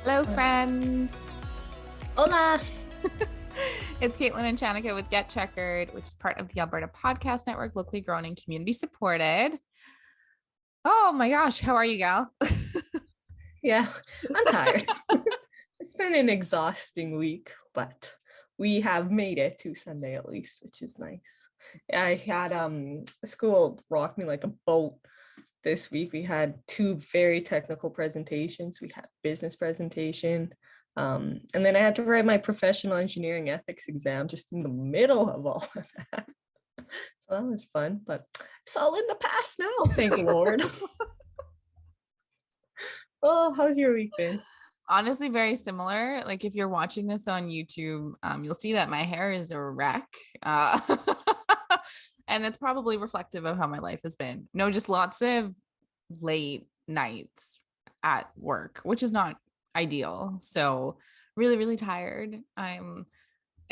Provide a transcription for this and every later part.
Hello, friends. Hola. It's Caitlin and Shanika with Get Checkered, which is part of the Alberta Podcast Network, locally grown and community supported. Oh my gosh, how are you, gal? Yeah, I'm tired. It's been an exhausting week, but we have made it to Sunday at least, which is nice. I had school rocked me like a boat this week. We had two very technical presentations. We had business presentation. And then I had to write my professional engineering ethics exam just in the middle of all of that. So that was fun, but it's all in the past now, thank you, Lord. Oh, how's your week been? Honestly, very similar. Like if you're watching this on YouTube, you'll see that my hair is a wreck. Uh, and it's probably reflective of how my life has been. No, just lots of late nights at work, which is not ideal. So really, really tired. I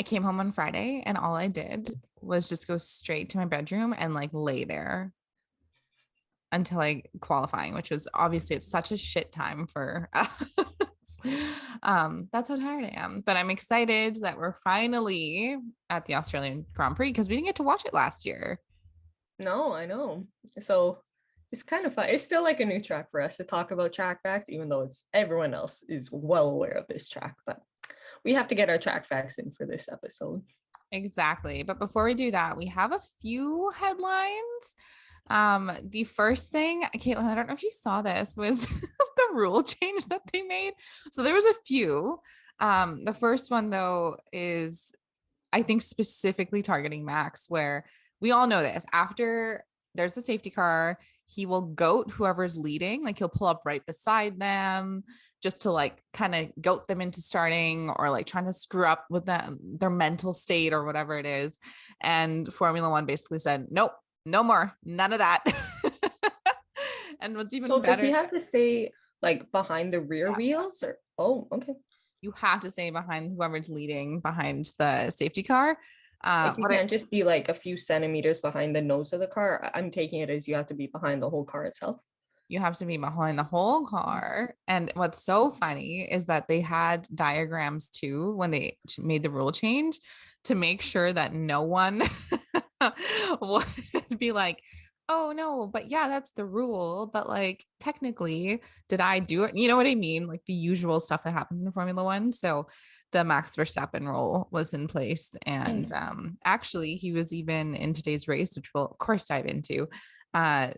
came home on Friday and all I did was just go straight to my bedroom and like lay there until like qualifying, which was obviously it's such a shit time for us. That's how tired I am. But I'm excited that we're finally at the Australian Grand Prix because we didn't get to watch it last year. No, I know. So it's kind of fun. It's still like a new track for us to talk about track facts, even though it's everyone else is well aware of this track. But we have to get our track facts in for this episode. Exactly. But before we do that, we have a few headlines. The first thing, Caitlin, I don't know if you saw this, was the rule change that they made. So there was a few. The first one though is I think specifically targeting Max, where we all know this. After there's the safety car, he will goat whoever's leading, like he'll pull up right beside them just to like kind of goat them into starting or like trying to screw up with them, their mental state or whatever it is. And Formula One basically said, nope, no more, none of that. And what's even So does he better, have to stay like behind the rear yeah, wheels or okay. you have to stay behind whoever's leading behind the safety car. Like you What I can't just be like a few centimeters behind the nose of the car. I'm taking it as you have to be behind the whole car itself. You have to be behind the whole car. And what's so funny is that they had diagrams too when they made the rule change to make sure that no one would be like, oh no, but yeah, that's the rule. But like, technically, did I do it? You know what I mean? Like the usual stuff that happens in Formula One. So the Max Verstappen rule was in place. And Mm. actually, he was even in today's race, which we'll, of course, dive into. Uh,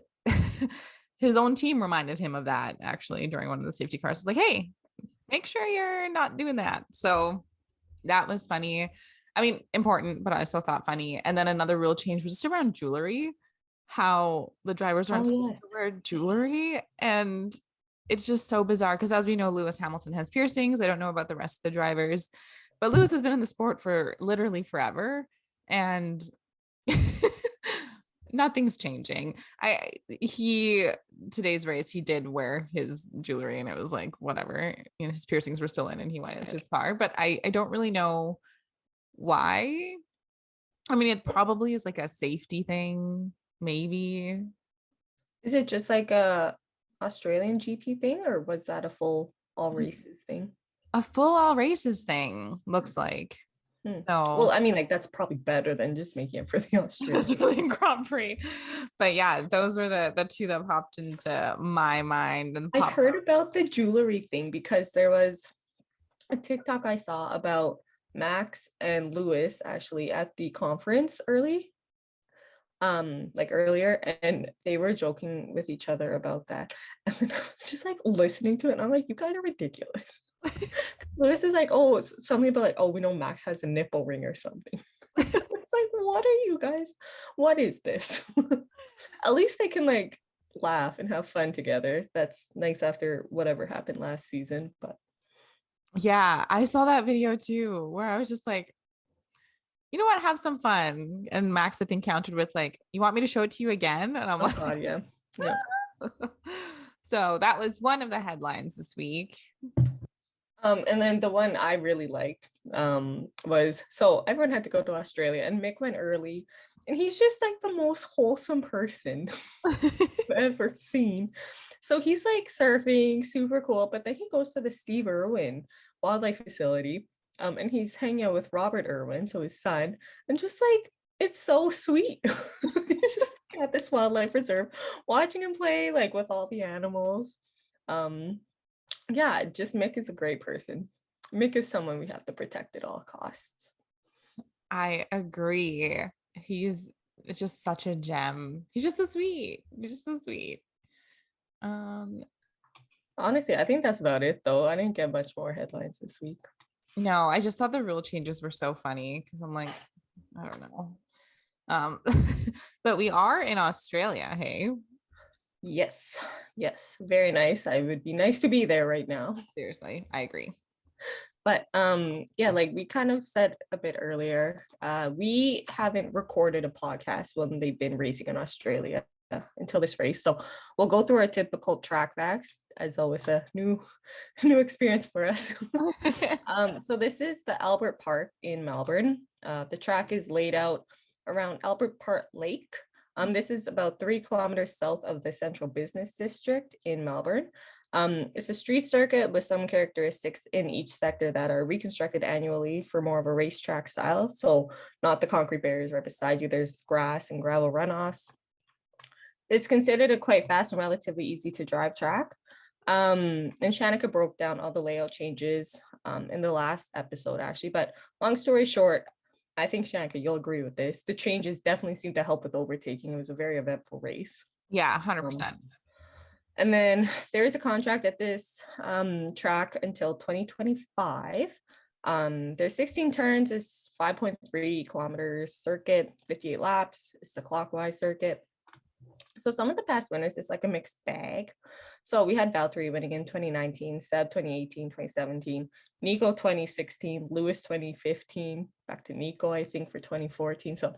his own team reminded him of that actually during one of the safety cars. It's like, hey, make sure you're not doing that. So that was funny. I mean, important, but I also thought funny. And then another rule change was just around jewelry, how the drivers aren't Oh supposed yes. to wear jewelry. And it's just so bizarre because as we know, Lewis Hamilton has piercings. I don't know about the rest of the drivers, but Lewis has been in the sport for literally forever. And nothing's changing. He today's race he did wear his jewelry and it was like whatever, you know, his piercings were still in and he went into his car, but I don't really know why. I mean, it probably is like a safety thing, maybe. Is it just like a Australian GP thing, or was that a full all races thing? A full all races thing looks like. Hmm. Well, So I mean, like that's probably better than just making it for the Australian. Australian Grand Prix. But yeah, those were the two that popped into my mind and I popped. heard about the jewelry thing because there was a TikTok I saw about Max and Lewis actually at the conference like earlier, and they were joking with each other about that. And then I was just like listening to it and I'm like, you guys are ridiculous. Lewis is like, oh, it's something about like, oh, we know Max has a nipple ring or something. It's like, what are you guys? What is this? At least they can like laugh and have fun together. That's nice after whatever happened last season. But Yeah, I saw that video too, where I was just like, you know what, have some fun. And Max, I think, countered with like, you want me to show it to you again? And I'm oh like, god, yeah. Yeah. so that was one of the headlines this week. And then the one I really liked was so everyone had to go to Australia and Mick went early And he's just like the most wholesome person I've ever seen. So he's like surfing, super cool. But then he goes to the Steve Irwin Wildlife Facility. And he's hanging out with Robert Irwin, so his son, and just like it's so sweet. He's just at this wildlife reserve, watching him play like with all the animals. Um, yeah, just Mick is a great person. Mick is someone we have to protect at all costs. I agree. He's just such a gem. He's just so sweet. He's just so sweet. Um, Honestly, I think that's about it though. I didn't get much more headlines this week. no, I just thought the rule changes were so funny because I'm like, I don't know. Um, but we are in Australia, hey? Yes, yes, very nice. I would be nice to be there right now. Seriously, I agree. But yeah, like we kind of said a bit earlier, we haven't recorded a podcast when they've been racing in Australia until this race. So we'll go through our typical track facts, as always a new experience for us. So this is the Albert Park in Melbourne. The track is laid out around Albert Park Lake. This is about 3 kilometers south of the Central Business District in Melbourne. It's a street circuit with some characteristics in each sector that are reconstructed annually for more of a racetrack style. So not the concrete barriers right beside you. There's grass and gravel runoffs. It's considered a quite fast and relatively easy to drive track. And Shanika broke down all the layout changes in the last episode, actually. But long story short, I think Shanika, you'll agree with this. The changes definitely seem to help with overtaking. It was a very eventful race. Yeah, 100%. And then there is a contract at this track until 2025. There's 16 turns, it's 5.3 kilometers circuit, 58 laps. It's a clockwise circuit. So some of the past winners is like a mixed bag. So we had Valtteri winning in 2019, Seb 2018, 2017, Nico 2016, Lewis 2015, back to Nico, I think, for 2014. So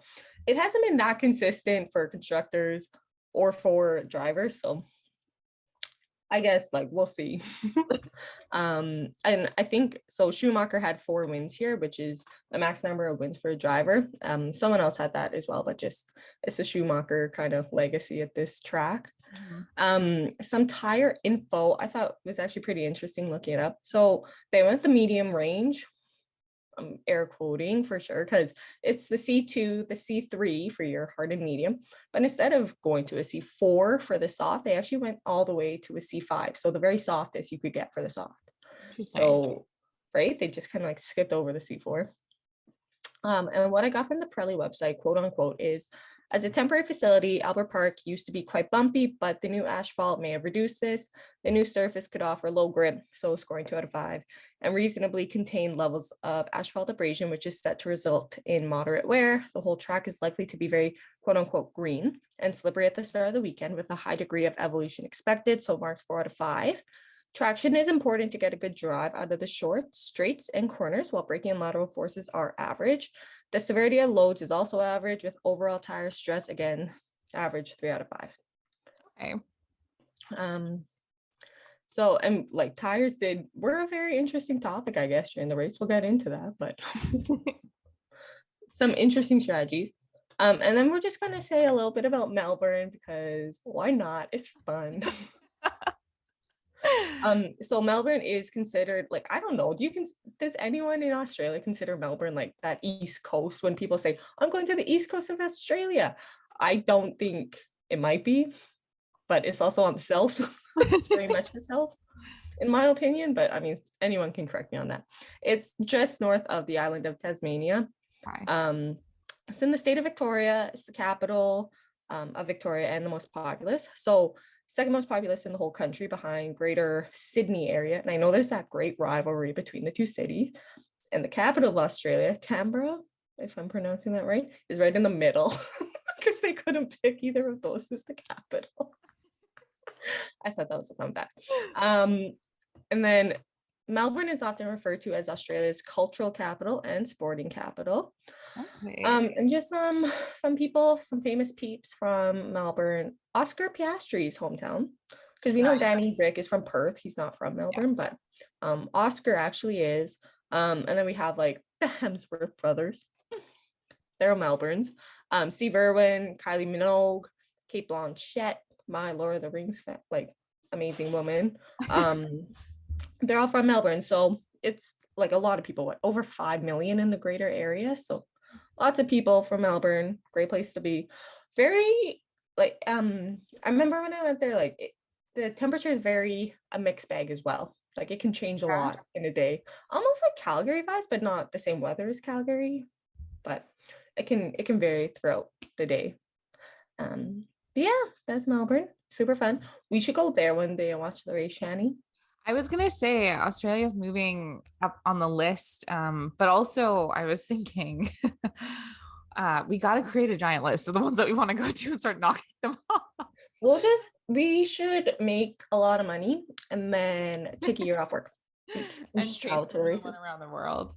it hasn't been that consistent for constructors or for drivers. So I guess like we'll see. And I think so Schumacher had 4 wins here, which is the max number of wins for a driver. Someone else had that as well, but just it's a Schumacher kind of legacy at this track. Some tire info I thought was actually pretty interesting looking it up. So they went the medium range, air quoting for sure, because it's the C2, the C3 for your hard and medium. But instead of going to a C4 for the soft, they actually went all the way to a C5. So the very softest you could get for the soft. So, right, they just kind of like skipped over the C4. And what I got from the Pirelli website, quote unquote, is as a temporary facility, Albert Park used to be quite bumpy, but the new asphalt may have reduced this. The new surface could offer low grip, so scoring 2 out of 5, and reasonably contained levels of asphalt abrasion, which is set to result in moderate wear. The whole track is likely to be very, quote unquote, green and slippery at the start of the weekend with a high degree of evolution expected, so marks 4 out of 5. Traction is important to get a good drive out of the short straights and corners, while braking and lateral forces are average. The severity of loads is also average, with overall tire stress, again, average 3 out of 5. Okay. So, and like tires were a very interesting topic, I guess, during the race. We'll get into that, but some interesting strategies. And then we're just going to say a little bit about Melbourne because why not? It's fun. So Melbourne is considered like, I don't know, does anyone in Australia consider Melbourne like that East Coast? When people say, I'm going to the East Coast of Australia, I don't think it might be, but it's also on the south. It's very much the south, in my opinion, but I mean, anyone can correct me on that. It's just north of the island of Tasmania. Okay. It's in the state of Victoria. It's the capital of Victoria and the most populous. So second most populous in the whole country behind Greater Sydney area. And I know there's that great rivalry between the two cities. And the capital of Australia, Canberra, if I'm pronouncing that right, is right in the middle because they couldn't pick either of those as the capital. I thought that was a fun fact. And then Melbourne is often referred to as Australia's cultural capital and sporting capital. Okay. And just some people, some famous peeps from Melbourne. Oscar Piastri's hometown, because we know Danny Rick is from Perth. He's not from Melbourne, but Oscar actually is. And then we have like the Hemsworth brothers. They're Melbourne's. Steve Irwin, Kylie Minogue, Kate Blanchett, my Lord of the Rings like amazing woman. They're all from Melbourne, so it's like a lot of people, over 5 million in the greater area. So lots of people from Melbourne. Great place to be. Very like I remember when I went there, like the temperature is very a mixed bag as well. Like it can change a Yeah. lot in a day. Almost like Calgary vibes, but not the same weather as Calgary. But it can vary throughout the day. But yeah, that's Melbourne. Super fun. We should go there one day and watch the race, Shani. I was gonna say Australia's moving up on the list, but also I was thinking we got to create a giant list of the ones that we want to go to and start knocking them off. We should make a lot of money and then take a year off work and just chase travel to the races. everyone around the world.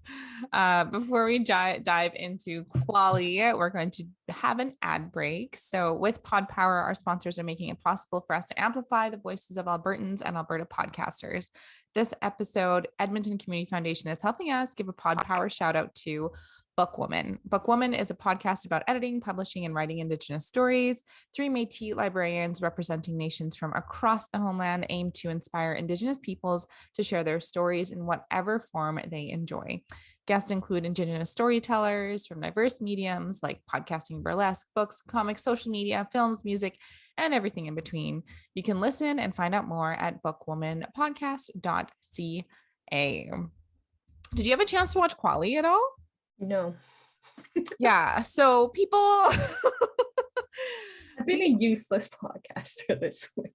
Before we dive into quali, we're going to have an ad break. So with Pod Power, our sponsors are making it possible for us to amplify the voices of Albertans and Alberta podcasters. This episode, Edmonton Community Foundation is helping us give a Pod Power shout out to Bookwoman. Bookwoman is a podcast about editing, publishing, and writing Indigenous stories. 3 Métis librarians representing nations from across the homeland aim to inspire Indigenous peoples to share their stories in whatever form they enjoy. Guests include Indigenous storytellers from diverse mediums like podcasting, burlesque, books, comics, social media, films, music, and everything in between. You can listen and find out more at bookwomanpodcast.ca. Did you have a chance to watch Quali at all? No. Yeah. So people I've been a useless podcaster this week.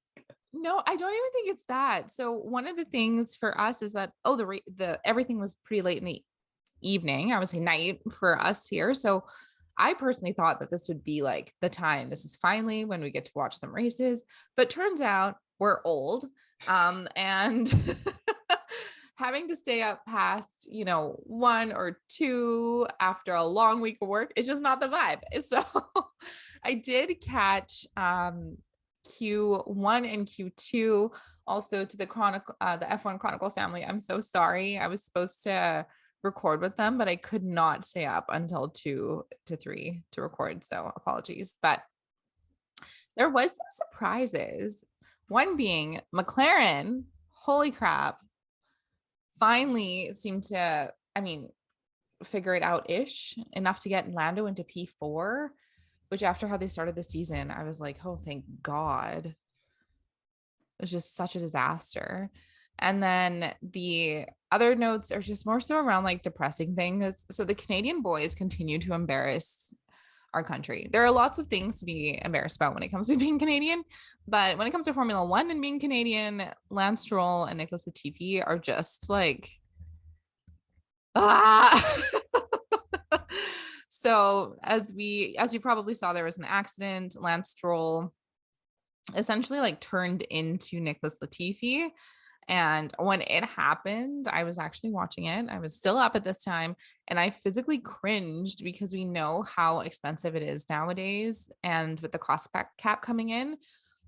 No, I don't even think it's that. So one of the things for us is that the everything was pretty late in the evening, I would say night for us here. So I personally thought that this would be like the time. This is finally when we get to watch some races, but turns out we're old. And having to stay up past, 1 or 2 after a long week of work is just not the vibe. So I did catch Q1 and Q2 also to the F1 Chronicle family. I'm so sorry. I was supposed to record with them, but I could not stay up until 2 to 3 to record. So apologies, but there was some surprises. One being McLaren, holy crap, finally seemed to, figure it out enough to get Lando into P4, which after how they started the season, I was like, oh, thank God. It was just such a disaster. And then the other notes are just more so around like depressing things. So the Canadian boys continue to embarrass our country. There are lots of things to be embarrassed about when it comes to being Canadian, but when it comes to Formula One and being Canadian, Lance Stroll and Nicholas Latifi are just like, So as you probably saw, there was an accident. Lance Stroll essentially like turned into Nicholas Latifi. And when it happened, I was actually watching it. I was still up at this time and I physically cringed because we know how expensive it is nowadays. And with the cost cap coming in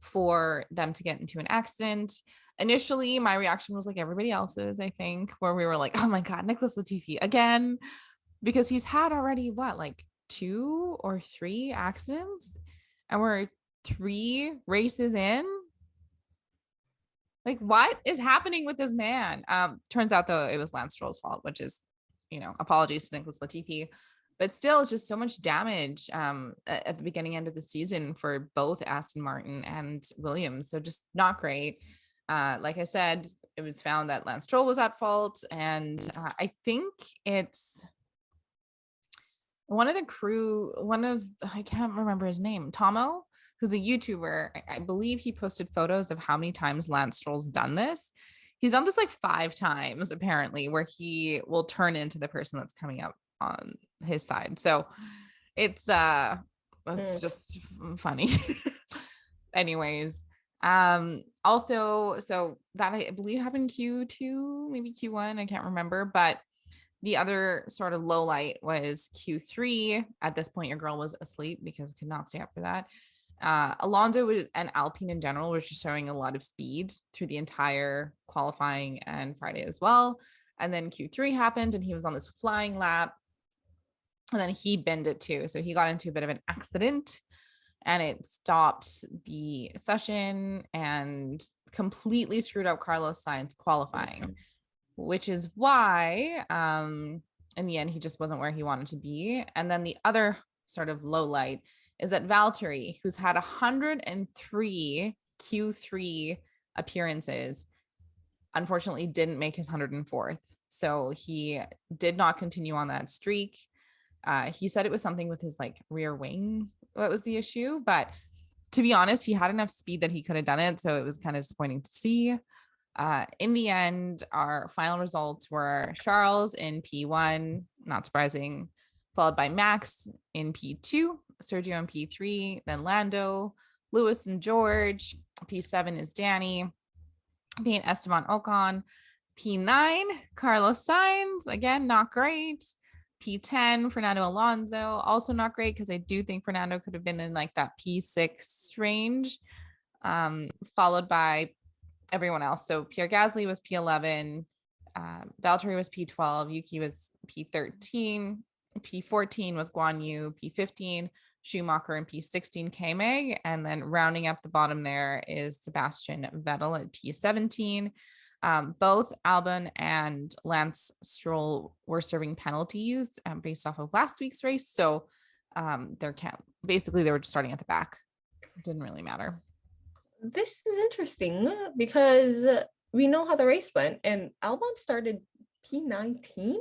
for them to get into an accident, initially my reaction was like everybody else's, I think, where we were like, oh my God, Nicholas Latifi again, because he's had already like 2 or 3 accidents and we're 3 races in. Like, what is happening with this man? Turns out though it was Lance Stroll's fault, which is, apologies to Nicholas Latifi, but still it's just so much damage at the beginning end of the season for both Aston Martin and Williams. So just not great. Like I said, it was found that Lance Stroll was at fault. And I think it's one of the crew, I can't remember his name, Tomo, who's a YouTuber. I believe he posted photos of how many times Lance Stroll's done this. He's done this like 5 times, apparently, where he will turn into the person that's coming up on his side. So it's just funny. Anyways, also, so that I believe happened Q2, maybe Q1, I can't remember, but the other sort of low light was Q3. At this point, your girl was asleep because I could not stay up for that. Alonso and Alpine in general was just showing a lot of speed through the entire qualifying and Friday as well. And then Q3 happened and he was on this flying lap. And then he binned it too. So he got into a bit of an accident and it stopped the session and completely screwed up Carlos Sainz qualifying, which is why in the end he just wasn't where he wanted to be. And then the other sort of low light is that Valtteri, who's had 103 Q3 appearances, unfortunately didn't make his 104th. So he did not continue on that streak. He said it was something with his like rear wing that was the issue, but to be honest, he had enough speed that he could have done it. So it was kind of disappointing to see. In the end, our final results were Charles in P1, not surprising, followed by Max in P2, Sergio in P3, then Lando, Lewis and George. P7 is Danny, P8 Esteban Ocon, P9 Carlos Sainz, again not great. P10 Fernando Alonso, also not great because I do think Fernando could have been in like that P6 range, followed by everyone else. So Pierre Gasly was P11, Valtteri was P12, Yuki was P13, P14 was Guan Yu, P15 Schumacher, and P16 K-Mag, and then rounding up the bottom there is Sebastian Vettel at P17. Both Albon and Lance Stroll were serving penalties based off of last week's race. So basically they were just starting at the back. It didn't really matter. This is interesting because we know how the race went and Albon started P19.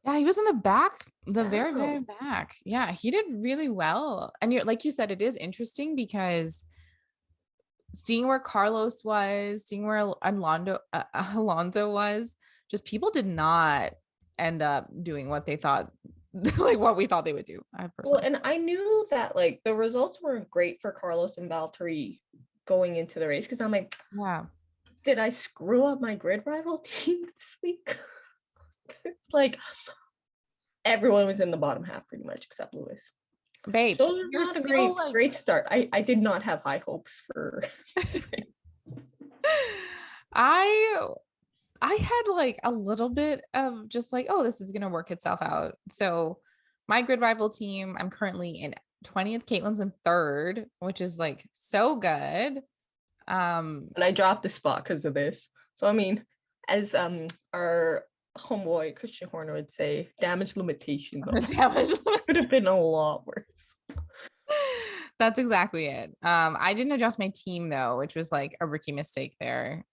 Yeah, he was in the back, very, very back. Yeah, he did really well. And like you said, it is interesting because seeing where Carlos was, seeing where Alonso was, just people did not end up doing what they thought, like what we thought they would do. Well, and I knew that like the results weren't great for Carlos and Valtteri going into the race because I'm like, yeah, did I screw up my grid rival team this week? It's like everyone was in the bottom half pretty much except Lewis. Babes, so you're not a great start. I did not have high hopes for this race. I had like a little bit of just like, oh, this is gonna work itself out. So my grid rival team, I'm currently in 20th, Caitlin's in 3rd, which is like so good. And I dropped the spot because of this. So I mean, as our homeboy Christian Horner would say, damage limitation though. Damage could have been a lot worse. That's exactly it. I didn't adjust my team though, which was like a rookie mistake there.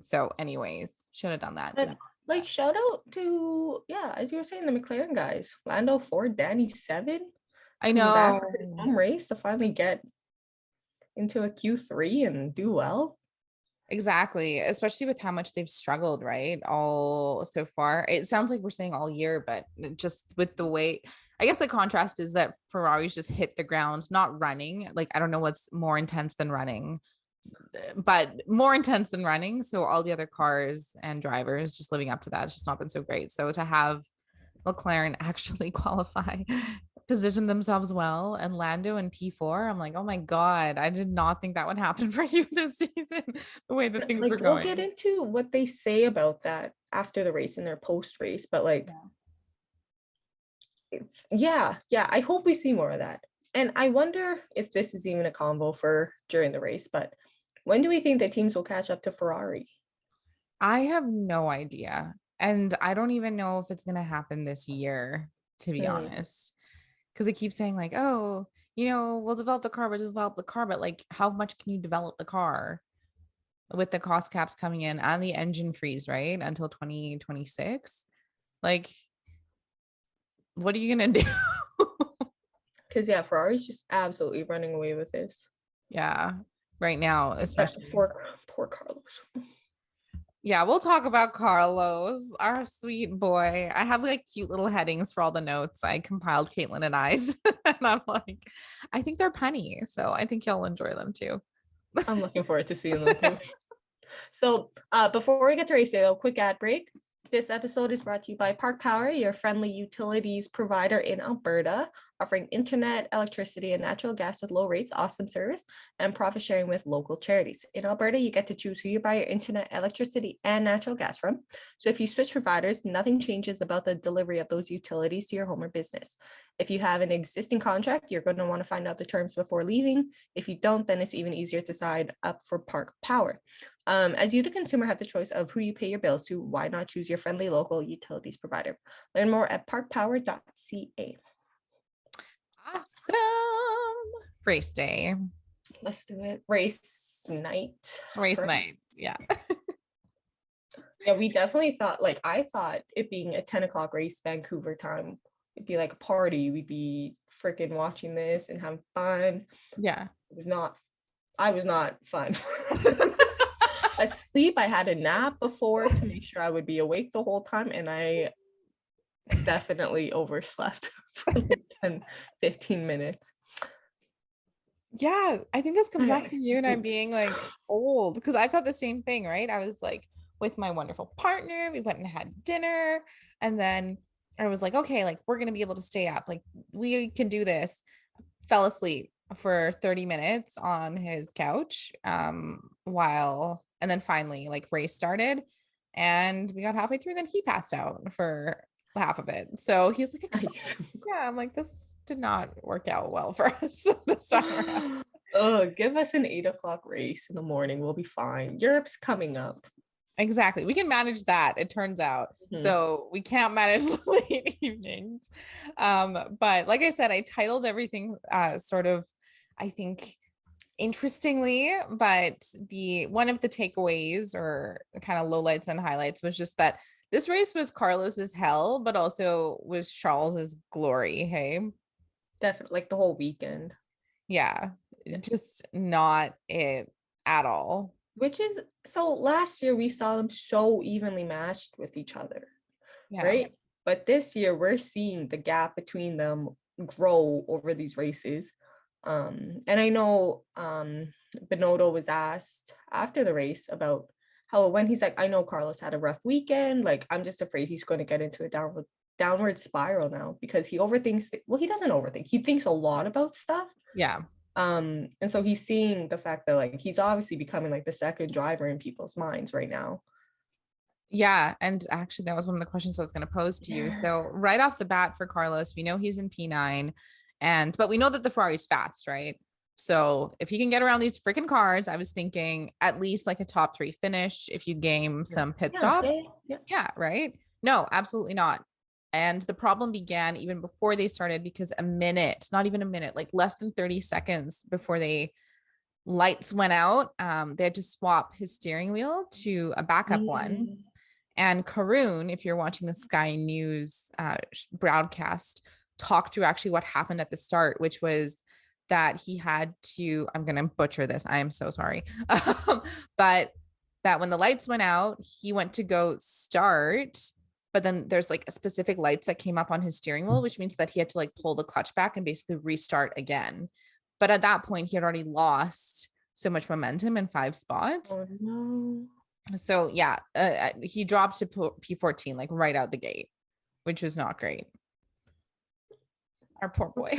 So anyways, should have done that. But like shout out to, yeah, as you were saying, the McLaren guys. Lando 4, Danny 7. I know. Home race to finally get into a Q3 and do well. Exactly, especially with how much they've struggled, right? All so far. It sounds like we're saying all year, but just with the way, I guess the contrast is that Ferraris just hit the ground, not running. Like, I don't know what's more intense than running, but more intense than running. So all the other cars and drivers just living up to that, it's just not been so great. So to have McLaren actually qualify, position themselves well, and Lando in P4, I'm like, oh my god, I did not think that would happen for you this season, the way that things were going. We'll get into what they say about that after the race in their post race, but like yeah, I hope we see more of that. And I wonder if this is even a combo for during the race, but when do we think that teams will catch up to Ferrari? I have no idea, and I don't even know if it's going to happen this year, to be honest. Because they keep saying like, oh, we'll develop the car, but like, how much can you develop the car with the cost caps coming in and the engine freeze, right? Until 2026. Like, what are you going to do? Because Ferrari's just absolutely running away with this. Yeah, right now, especially. Poor Carlos. Yeah, we'll talk about Carlos, our sweet boy. I have like cute little headings for all the notes I compiled, Caitlin and I's. And I'm like, I think they're punny. So I think you'll enjoy them too. I'm looking forward to seeing them too. So before we get to race day, a quick ad break. This episode is brought to you by Park Power, your friendly utilities provider in Alberta. offering internet, electricity, and natural gas with low rates, awesome service, and profit sharing with local charities. In Alberta, you get to choose who you buy your internet, electricity, and natural gas from. So if you switch providers, nothing changes about the delivery of those utilities to your home or business. If you have an existing contract, you're going to want to find out the terms before leaving. If you don't, then it's even easier to sign up for Park Power. As you, the consumer, have the choice of who you pay your bills to, why not choose your friendly local utilities provider? Learn more at parkpower.ca. Awesome. Race day. Let's do it. Race night. Race night. Yeah. Yeah, we definitely thought, like, I thought it being a 10 o'clock race Vancouver time, it'd be like a party. We'd be freaking watching this and having fun. Yeah. I was not fun. Asleep. I had a nap before to make sure I would be awake the whole time, and I definitely overslept for like 10, 15 minutes. Yeah, I think this comes back to you and I being like old, because I thought the same thing, right? I was like with my wonderful partner, we went and had dinner, and then I was like, okay, like we're gonna be able to stay up, like we can do this. Fell asleep for 30 minutes on his couch and then finally like race started and we got halfway through, then he passed out for half of it. So he's like, Nice. yeah, I'm like, this did not work out well for us this time around. Oh, give us an 8 o'clock race in the morning. We'll be fine. Europe's coming up. Exactly. We can manage that, it turns out. So we can't manage late evenings. But like I said, I titled everything sort of, I think, interestingly, but the one of the takeaways or kind of lowlights and highlights was just that this race was Carlos's hell, but also was Charles's glory. Hey, definitely, like the whole weekend. Yeah, just not it at all. Which is, so last year we saw them so evenly matched with each other, right? But this year we're seeing the gap between them grow over these races. And I know Benotto was asked after the race about how, when he's like, I know Carlos had a rough weekend, like I'm just afraid he's going to get into a downward spiral now because he overthinks well, he doesn't overthink, he thinks a lot about stuff. And so he's seeing the fact that like he's obviously becoming like the second driver in people's minds right now. Yeah, and actually that was one of the questions I was going to pose to you. So right off the bat for Carlos, we know he's in P9, but we know that the Ferrari's fast, right? So if he can get around these freaking cars, I was thinking at least like a top 3 finish if you game some pit stops. Yeah, right? No, absolutely not. And the problem began even before they started, because not even a minute, like less than 30 seconds before lights went out, they had to swap his steering wheel to a backup one. And Karun, if you're watching the Sky News broadcast, talked through actually what happened at the start, which was that he had to, I'm going to butcher this, I am so sorry, but that when the lights went out, he went to go start, but then there's like a specific lights that came up on his steering wheel, which means that he had to like pull the clutch back and basically restart again. But at that point, he had already lost so much momentum in 5 spots. Oh, no. So yeah, he dropped to P14 like right out the gate, which was not great. Our poor boy.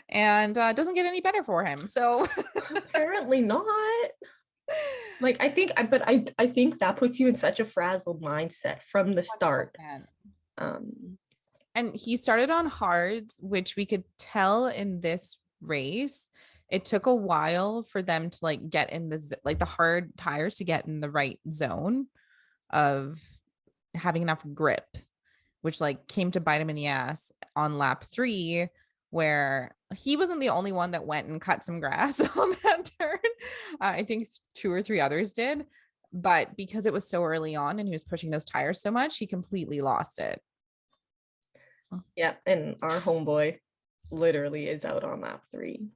And doesn't get any better for him. So apparently not. Like I think that puts you in such a frazzled mindset from the start. And he started on hards, which we could tell in this race. It took a while for them to like get in the hard tires to get in the right zone of having enough grip, which like came to bite him in the ass on lap 3, where he wasn't the only one that went and cut some grass on that turn. I think 2 or 3 others did, but because it was so early on and he was pushing those tires so much, he completely lost it. Yeah, and our homeboy literally is out on lap 3.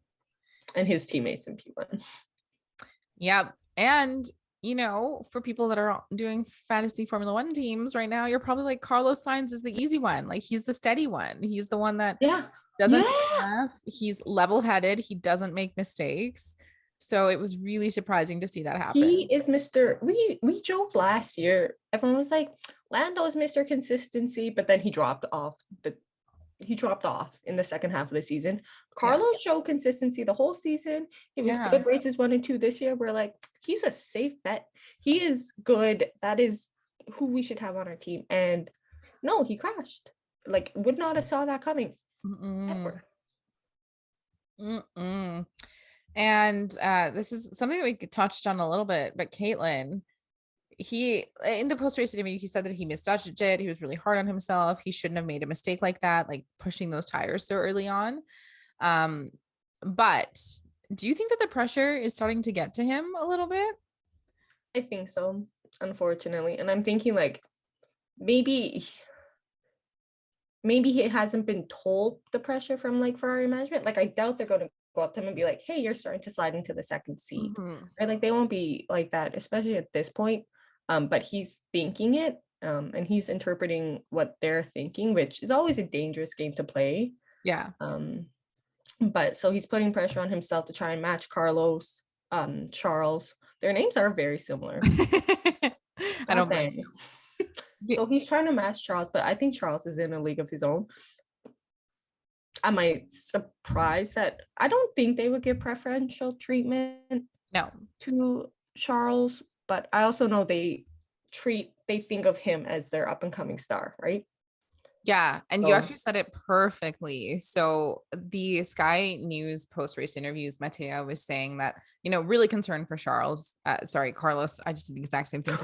And his teammates in P1. Yep. And, you know, for people that are doing fantasy Formula 1 teams right now, you're probably like, Carlos Sainz is the easy one. Like he's the steady one. He's the one that doesn't enough. He's level-headed. He doesn't make mistakes. So it was really surprising to see that happen. He is Mr. We joked last year. Everyone was like, Lando's Mr. Consistency, but then he dropped off he dropped off in the second half of the season. Yeah. Carlos showed consistency the whole season. He was good races 1 and 2 this year. We're like, he's a safe bet. He is good. That is who we should have on our team. And no, he crashed. Like, would not have saw that coming. Ever. And this is something that we touched on a little bit, but Caitlin, he in the post-race interview, he said that he misjudged it. He was really hard on himself. He shouldn't have made a mistake like that, like pushing those tires so early on. But do you think that the pressure is starting to get to him a little bit? I think so, unfortunately. And I'm thinking like maybe he hasn't been told the pressure from like Ferrari management. Like I doubt they're going to go up to him and be like, hey, you're starting to slide into the second seat. Right? Like they won't be like that, especially at this point. But he's thinking it, and he's interpreting what they're thinking, which is always a dangerous game to play. Yeah. But so he's putting pressure on himself to try and match Carlos, Charles. Their names are very similar. I don't blame you. So he's trying to match Charles, but I think Charles is in a league of his own. Am I surprised that I don't think they would give preferential treatment to Charles, but I also know they think of him as their up and coming star, right? Yeah. And you actually said it perfectly. So the Sky News post-race interviews, Mattia was saying that, really concerned for Carlos. I just did the exact same thing.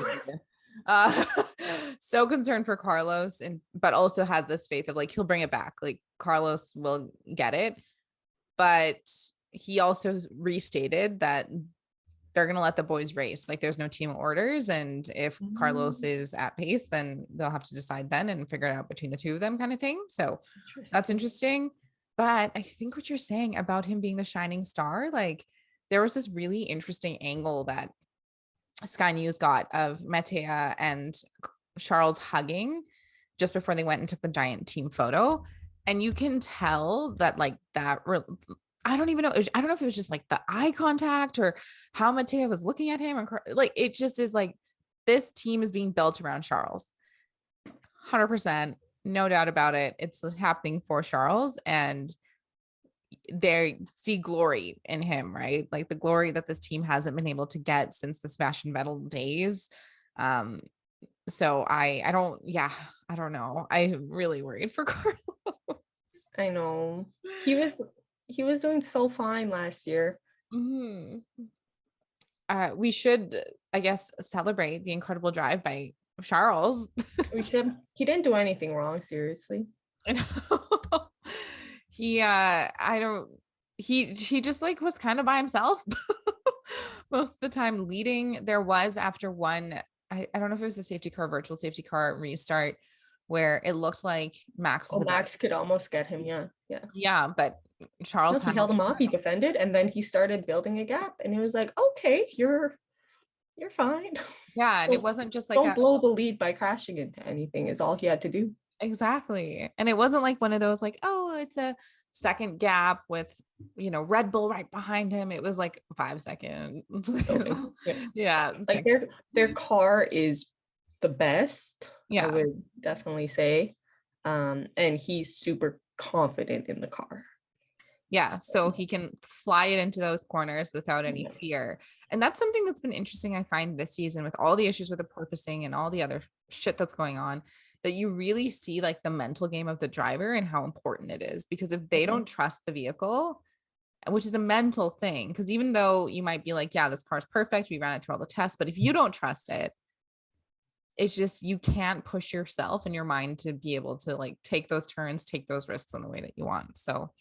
So concerned for Carlos, but also had this faith of like, he'll bring it back. Like Carlos will get it. But he also restated that they're going to let the boys race. Like there's no team orders. And if Carlos is at pace, then they'll have to decide then and figure it out between the two of them kind of thing. So that's interesting. But I think what you're saying about him being the shining star, like there was this really interesting angle that Sky News got of Mattia and Charles hugging just before they went and took the giant team photo. And you can tell that like that I don't even know. I don't know if it was just like the eye contact or how Mattia was looking at him. Or like, it just is like, this team is being built around Charles. 100%. No doubt about it. It's happening for Charles, and they see glory in him, right? Like the glory that this team hasn't been able to get since the Sebastian Vettel days. So I don't know. I'm really worried for Carlos. I know. He was doing so fine last year. We should, I guess, celebrate the incredible drive by Charles. We should. He didn't do anything wrong, seriously. I know. He just like was kind of by himself most of the time leading. There was after one, I don't know if it was a safety car, virtual safety car restart, where it looked like Max could almost get him. Yeah, but Charles he held him off, he defended, and then he started building a gap, and he was like, okay, you're fine. Yeah, and it wasn't just like don't blow the lead by crashing into anything is all he had to do. Exactly. And it wasn't like one of those like, oh, it's a second gap with Red Bull right behind him. It was like 5 seconds. Yeah. Like their car is the best. I would definitely say. And he's super confident in the car. Yeah, so he can fly it into those corners without any fear. And that's something that's been interesting, I find, this season with all the issues with the porpoising and all the other shit that's going on, that you really see like the mental game of the driver and how important it is. Because if they don't trust the vehicle, which is a mental thing, because even though you might be like, yeah, this car's perfect, we ran it through all the tests, but if you don't trust it, it's just, you can't push yourself and your mind to be able to like take those turns, take those risks in the way that you want. So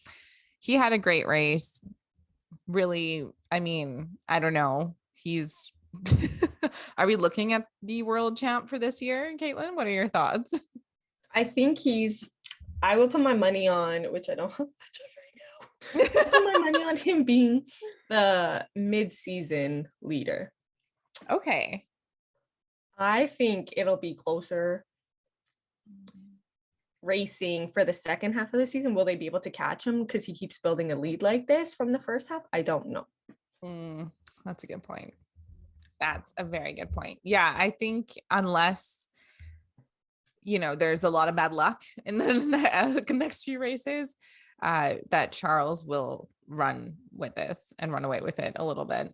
he had a great race. Really, I mean, I don't know. He's are we looking at the world champ for this year, Caitlin? What are your thoughts? I think I will put my money on, which I don't have much of right now. I put my money on him being the mid-season leader. Okay. I think it'll be closer racing for the second half of the season. Will they be able to catch him because he keeps building a lead like this from the first half? I don't know. That's a good point. That's a very good point. Yeah, I think unless there's a lot of bad luck in the next few races, that Charles will run with this and run away with it a little bit.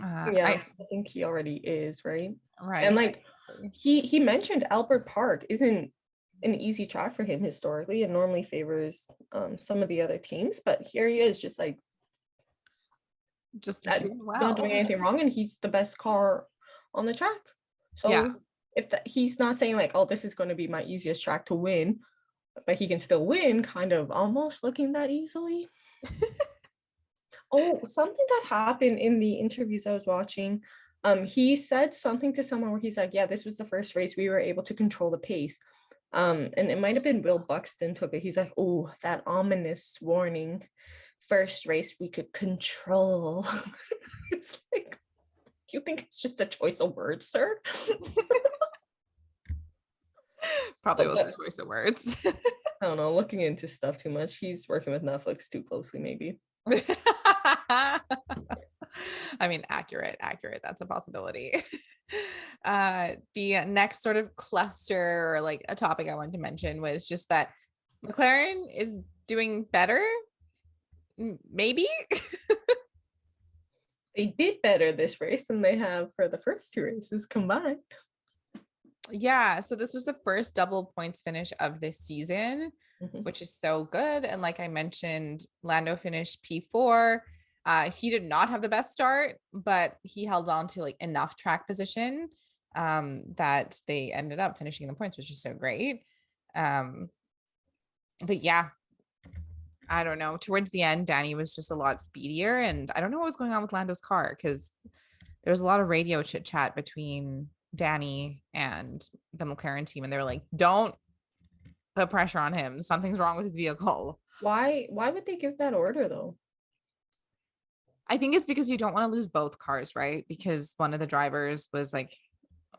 I think he already is, right? Right. And like he mentioned Albert Park isn't an easy track for him historically and normally favors some of the other teams, but here he is just like not doing anything wrong, and he's the best car on the track. So if he's not saying like, oh, this is going to be my easiest track to win, but he can still win, kind of almost looking that easily. Oh, something that happened in the interviews I was watching, he said something to someone where he's like, yeah, this was the first race we were able to control the pace. And it might have been Will Buxton took it. He's like, oh, that ominous warning. First race we could control. It's like, do you think it's just a choice of words, sir? Probably was a choice of words. I don't know, looking into stuff too much. He's working with Netflix too closely, maybe. I mean, accurate. That's a possibility. The next sort of cluster or like a topic I wanted to mention was just that McLaren is doing better. Maybe. They did better this race than they have for the first two races combined. Yeah, so this was the first double points finish of this season, which is so good. And like I mentioned, Lando finished P4. He did not have the best start, but he held on to like enough track position that they ended up finishing the points, which is so great. But yeah, I don't know. Towards the end, Danny was just a lot speedier, and I don't know what was going on with Lando's car because there was a lot of radio chit chat between Danny and the McLaren team, and they were like, don't put pressure on him, something's wrong with his vehicle. Why would they give that order though? I think it's because you don't want to lose both cars, right? Because one of the drivers was like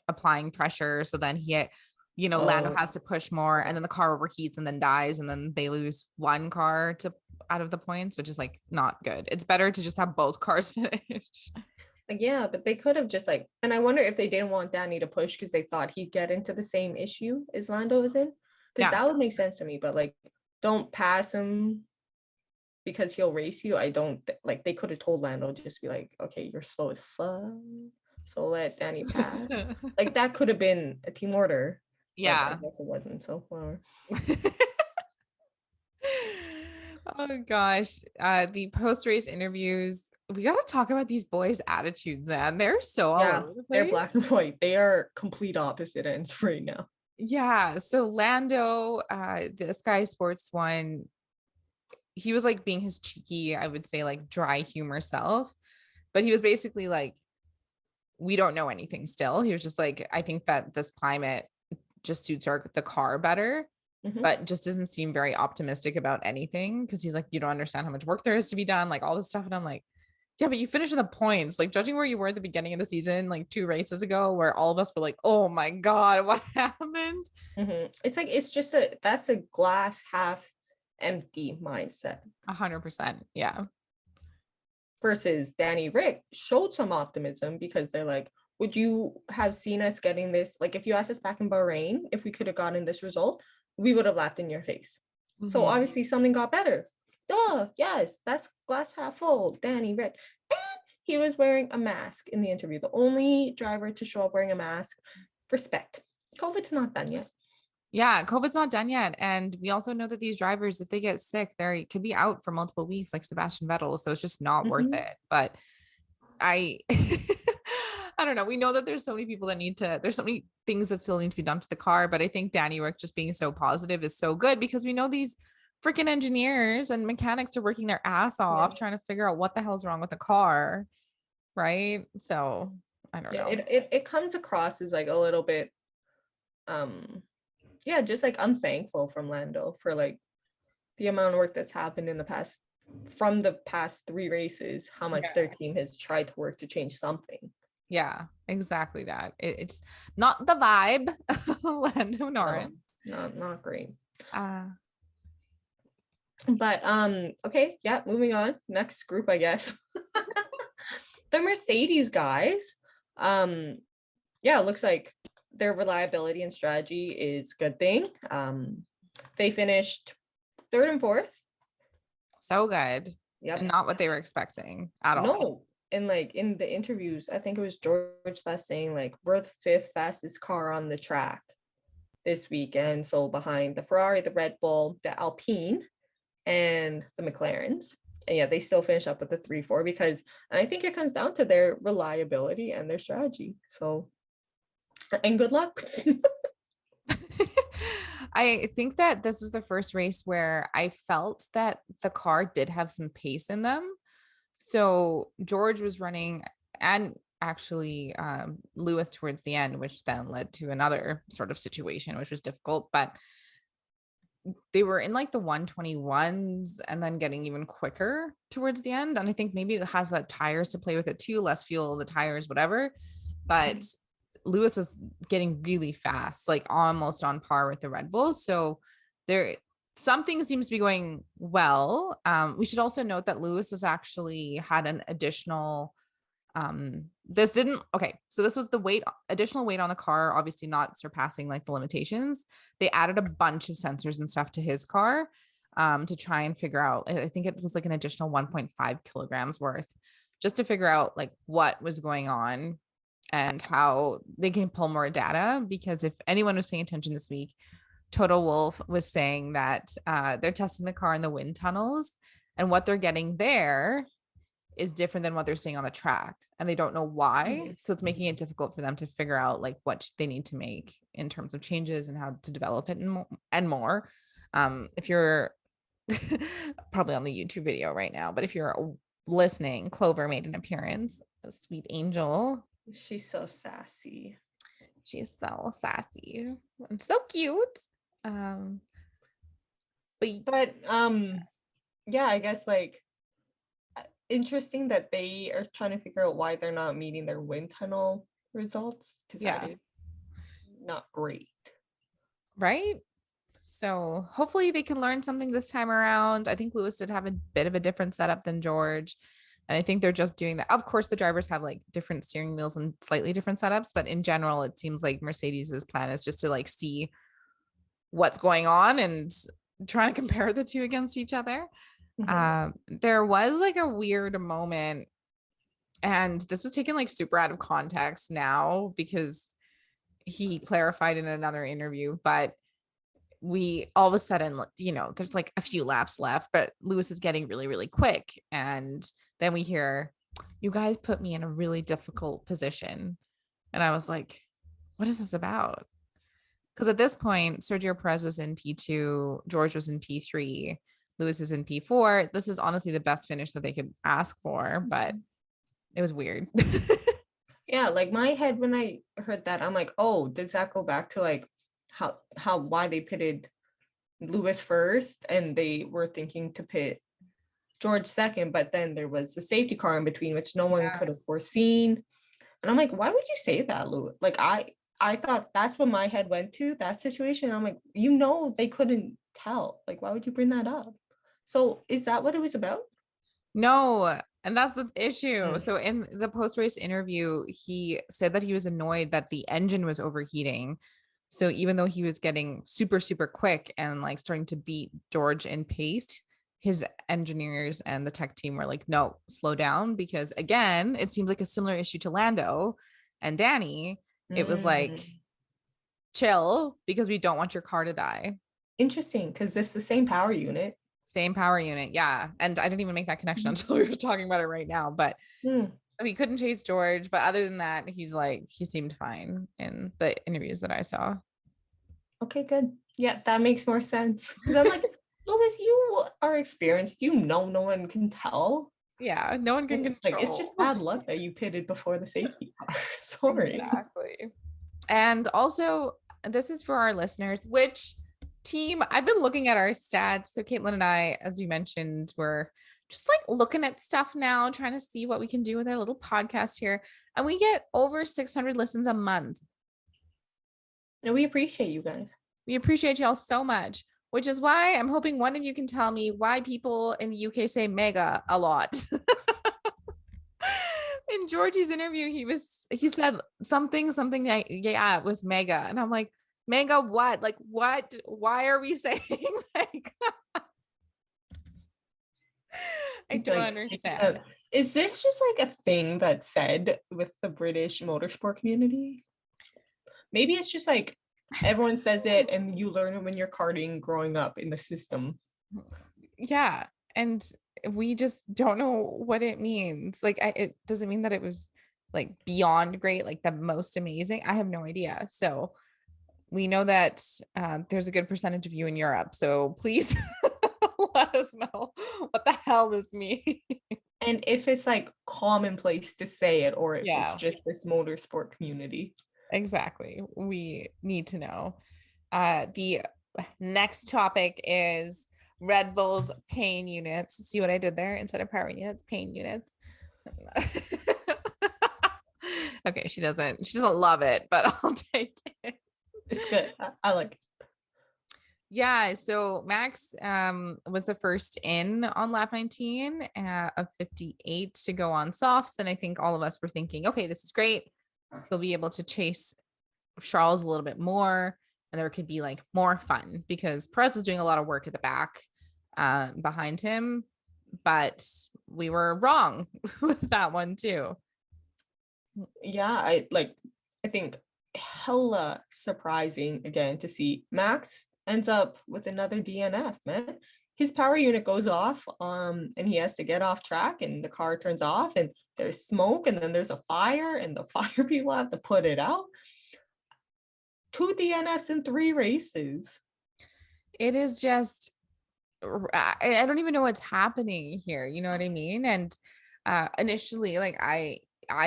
applying pressure, so then Lando has to push more, and then the car overheats and then dies, and then they lose one car out of the points, which is like not good. It's better to just have both cars finish. Yeah, but they could have just like, and I wonder if they didn't want Danny to push because they thought he'd get into the same issue as Lando is in, because that would make sense to me. But like, don't pass him because he'll race you. I don't like, they could have told Lando just be like, okay, you're slow as fuck, so let Danny pass. Like that could have been a team order. Yeah, I guess it wasn't. So whatever. Oh gosh, the post-race interviews. We got to talk about these boys' attitudes, man. They're so all over the place. They're black and white. They are complete opposite ends right now. Yeah. So Lando, the Sky Sports one, he was like being his cheeky, I would say, like dry humor self, but he was basically like, we don't know anything still. He was just like, I think that this climate just suits the car better, but just doesn't seem very optimistic about anything, because he's like, you don't understand how much work there is to be done, like all this stuff. And I'm like, yeah, but you finished in the points, like judging where you were at the beginning of the season, like 2 races ago, where all of us were like, oh my God, what happened? It's like, it's just that's a glass half empty mindset. 100%. Yeah. Versus Danny Rick showed some optimism, because they're like, would you have seen us getting this? Like, if you asked us back in Bahrain, if we could have gotten this result, we would have laughed in your face. So obviously something got better. Duh, yes, that's glass half full, Danny Rick. And he was wearing a mask in the interview. The only driver to show up wearing a mask. Respect. COVID's not done yet. Yeah, COVID's not done yet. And we also know that these drivers, if they get sick, they could be out for multiple weeks, like Sebastian Vettel. So it's just not worth it. But I don't know. We know that there's so many people that there's so many things that still need to be done to the car. But I think Danny Rick just being so positive is so good, because we know these freaking engineers and mechanics are working their ass off trying to figure out what the hell's wrong with the car. Right. So I don't know. It comes across as like a little bit, just like unthankful from Lando for like the amount of work that's happened in the past 3 races, how much their team has tried to work to change something. Yeah, exactly that. It's not the vibe. Lando Norris. No, not great. But okay, moving on. Next group, I guess. The Mercedes guys. It looks like their reliability and strategy is a good thing. They finished third and fourth. So good. Yep. And not what they were expecting at all. No. And like in the interviews, I think it was George that's saying like we're the fifth fastest car on the track this weekend. So behind the Ferrari, the Red Bull, the Alpine, and the McLarens. And yeah, they still finish up with the 3-4 because I think it comes down to their reliability and their strategy. So, and good luck. I think that this was the first race where I felt that the car did have some pace in them. So George was running, and actually Lewis towards the end, which then led to another sort of situation, which was difficult. But they were in like the 121s and then getting even quicker towards the end. And I think maybe it has that tires to play with it too, less fuel, the tires, whatever. But Lewis was getting really fast, like almost on par with the Red Bulls. So there, something seems to be going well. We should also note that Lewis was actually had an additional so this was the additional weight on the car, obviously not surpassing like the limitations. They added a bunch of sensors and stuff to his car to try and figure out, I think it was like an additional 1.5 kilograms worth, just to figure out like what was going on and how they can pull more data. Because if anyone was paying attention this week, Toto Wolff was saying that they're testing the car in the wind tunnels, and what they're getting there is different than what they're seeing on the track, and they don't know why. So it's making it difficult for them to figure out like what they need to make in terms of changes and how to develop it and more. If you're probably on the YouTube video right now, but if you're listening, Clover made an appearance, a sweet angel. She's so sassy. She's so sassy and so cute. But yeah, I guess like interesting that they are trying to figure out why they're not meeting their wind tunnel results, because that is not great, right? So hopefully they can learn something this time around. I think Lewis did have a bit of a different setup than George, and I think they're just doing that. Of course, the drivers have like different steering wheels and slightly different setups, but in general, it seems like Mercedes's plan is just to like see what's going on and trying to compare the two against each other. There was like a weird moment, and this was taken like super out of context now because he clarified in another interview, but we all of a sudden, you know, there's like a few laps left, but Lewis is getting really, really quick. And then we hear, "You guys put me in a really difficult position." And I was like, what is this about? Because at this point, Sergio Perez was in P2, George was in P3, Lewis is in P4. This is honestly the best finish that they could ask for, but it was weird. Yeah, like my head when I heard that, I'm like, oh, does that go back to like why they pitted Lewis first and they were thinking to pit George second, but then there was the safety car in between, which no one could have foreseen. And I'm like, why would you say that, Lewis? Like I thought that's what my head went to, that situation. I'm like, you know, they couldn't tell. Like, why would you bring that up? So is that what it was about? No, and that's the issue. So in the post-race interview, he said that he was annoyed that the engine was overheating. So even though he was getting super, super quick and like starting to beat George in pace, his engineers and the tech team were like, no, slow down. Because again, it seems like a similar issue to Lando and Danny. It was like, chill, because we don't want your car to die. Interesting, because it's the same power unit. Same power unit, yeah. And I didn't even make that connection until we were talking about it right now. But he couldn't chase George. But other than that, he seemed fine in the interviews that I saw. Okay, good. Yeah, that makes more sense. Because I'm like, Lewis, you are experienced. You know, no one can tell. Yeah, no one can control. Like, it's just bad luck that you pitted before the safety car. Sorry. Exactly. And also, this is for our listeners, which team, I've been looking at our stats. So Caitlin and I, as we mentioned, we're just like looking at stuff now, trying to see what we can do with our little podcast here. And we get over 600 listens a month. And we appreciate you guys. We appreciate y'all so much, which is why I'm hoping one of you can tell me why people in the UK say mega a lot. in Georgie's interview, he said something like, yeah, it was mega. And I'm like, mega what? Like what? Why are we saying like I don't Like, understand. is this just like a thing that's said with the British motorsport community? Maybe it's just like everyone says it and you learn it when you're karting growing up in the system. Yeah. And we just don't know what it means. Like it doesn't mean that it was like beyond great, like the most amazing. I have no idea. So we know that there's a good percentage of you in Europe. So please let us know what the hell this means. And if it's like commonplace to say it, or if it's Yeah, just this motorsport community. exactly. We need to know. The next topic is Red Bull's pain units. See what I did there? Instead of power units, pain units. Okay, she doesn't love it, but I'll take it. It's good. I like it. Yeah, so Max was the first in on lap 19 of 58 to go on softs. And I think all of us were thinking, okay, this is great. He'll be able to chase Charles a little bit more, and there could be like more fun because Perez was doing a lot of work at the back behind him, but we were wrong with that one too. Yeah, I think hella surprising again to see Max ends up with another DNF, man. His power unit goes off, and he has to get off track, and the car turns off, and there's smoke, and then there's a fire, and the fire people have to put it out. 2 DNFs in 3 races. It is just, I don't even know what's happening here. You know what I mean? And initially, like I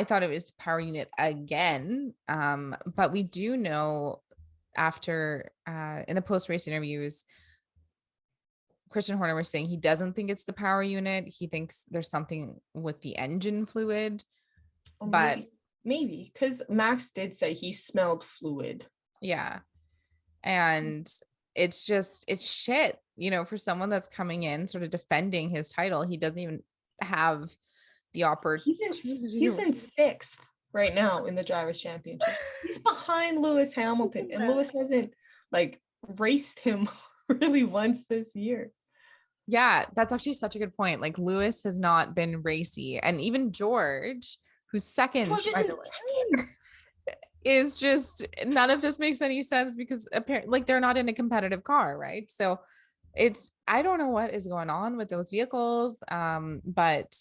thought it was the power unit again. But we do know after in the post-race interviews, Christian Horner was saying he doesn't think it's the power unit. He thinks there's something with the engine fluid. Oh, But maybe because Max did say he smelled fluid. yeah. And it's shit, for someone that's coming in sort of defending his title. He doesn't even have the opportunity. He's in 6th right now in the Drivers' Championship. He's behind Lewis Hamilton, and Lewis hasn't like raced him really once this year. Yeah, that's actually such a good point. Like Lewis has not been racy, and even George, who's second, by the way, is just, none of this makes any sense because apparently, like, they're not in a competitive car, right? So I don't know what is going on with those vehicles. But